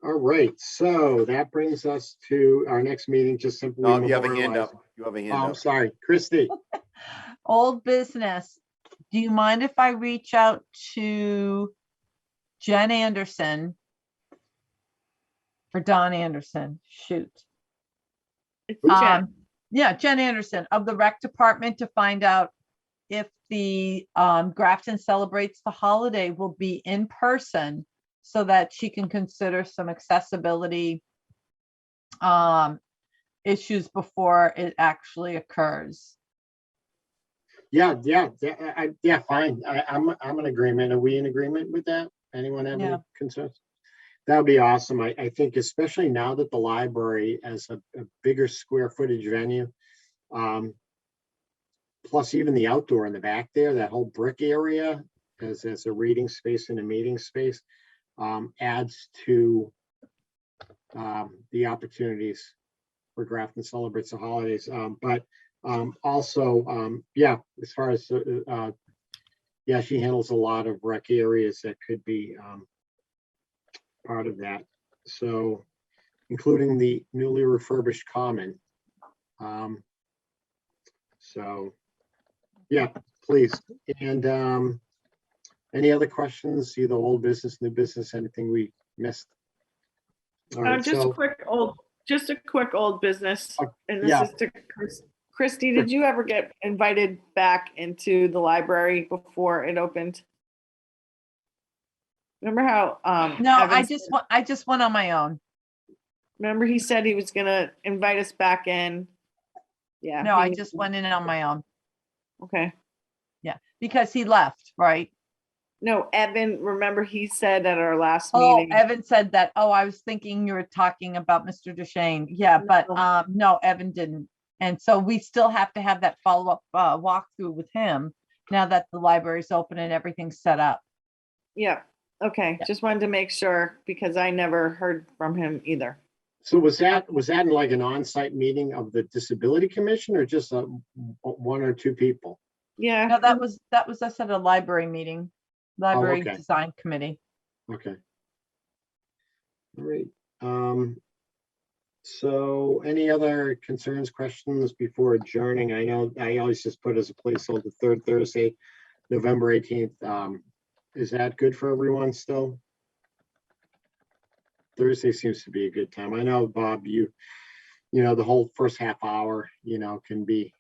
Speaker 1: All right. So that brings us to our next meeting. Just simply.
Speaker 3: No, you have a hand
Speaker 1: memorialize-
Speaker 3: up. You have a hand
Speaker 1: Oh, I'm
Speaker 3: up.
Speaker 1: sorry, Christy.
Speaker 4: Old business. Do you mind if I reach out to Jen Anderson or Don Anderson? Shoot.
Speaker 6: It's Jen.
Speaker 4: Yeah, Jen Anderson of the rec department to find out if the Grafton Celebrates the Holiday will be in person so that she can consider some accessibility issues before it actually occurs.
Speaker 1: Yeah, fine. I'm in agreement. Are we in agreement with that? Anyone have any
Speaker 4: Yeah.
Speaker 1: concerns? That would be awesome. I think especially now that the library has a bigger square footage venue, plus even the outdoor in the back there, that whole brick area as a reading space and a meeting space, adds to the opportunities for Grafton Celebrates the Holidays. But also, as far as, she handles a lot of rec areas that could be part of that. So, including the newly refurbished common. So, yeah, please. And any other questions, either old business, new business, anything we missed? All right,
Speaker 6: Just a
Speaker 1: so,
Speaker 6: quick old business. And this
Speaker 1: yeah.
Speaker 6: is to Christy, did you ever get invited back into the library before it opened? Remember how
Speaker 4: No,
Speaker 6: Evan
Speaker 4: I just went on my own.
Speaker 6: remember he said he was gonna invite us back in? Yeah.
Speaker 4: No, I just went in on my own.
Speaker 6: Okay.
Speaker 4: Yeah, because he left, right?
Speaker 6: No, Evan, remember he said at our last
Speaker 4: Oh,
Speaker 6: meeting.
Speaker 4: Evan said that. Oh, I was thinking you were talking about Mr. Duchesne. Yeah, but
Speaker 6: No.
Speaker 4: no, Evan didn't. And so we still have to have that follow-up walkthrough with him now that the library's open and everything's set up.
Speaker 6: Yeah, okay,
Speaker 4: Yeah.
Speaker 6: just wanted to make sure because I never heard from him either.
Speaker 1: So was that in like an on-site meeting of the Disability Commission or just one or two people?
Speaker 6: Yeah.
Speaker 4: No, that was us at a library meeting, library
Speaker 1: okay.
Speaker 4: design committee.
Speaker 1: Okay. All right. So any other concerns, questions before adjourning? I know I always just put as a placeholder third Thursday, November 18th. Is that good for everyone still? Thursday seems to be a good time. I know, Bob, you know, the whole first half hour, you know, can be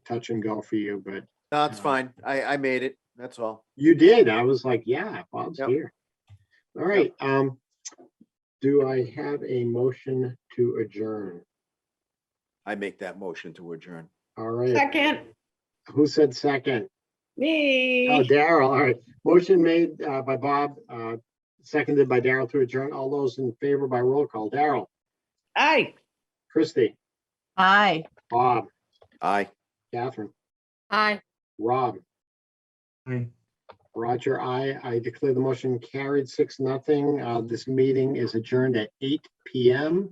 Speaker 1: touch and go for you, but
Speaker 3: No, it's fine. I made it. That's all.
Speaker 1: you did. I was like, yeah, Bob's
Speaker 3: Yep.
Speaker 1: here. All right. Do I have a motion to adjourn?
Speaker 3: I make that motion to adjourn.
Speaker 1: All right.
Speaker 6: Second,
Speaker 1: Who said second?
Speaker 6: me.
Speaker 1: Oh, Daryl. All right. Motion made by Bob, seconded by Daryl to adjourn. All those in favor by roll call. Daryl,
Speaker 6: Aye.
Speaker 1: Christie,
Speaker 4: Aye.
Speaker 1: Bob,
Speaker 3: Aye.
Speaker 1: Catherine,
Speaker 5: Aye.
Speaker 1: Rob,
Speaker 2: Aye.
Speaker 1: Roger, I declare the motion carried 6-0. This meeting is adjourned at 8 p.m.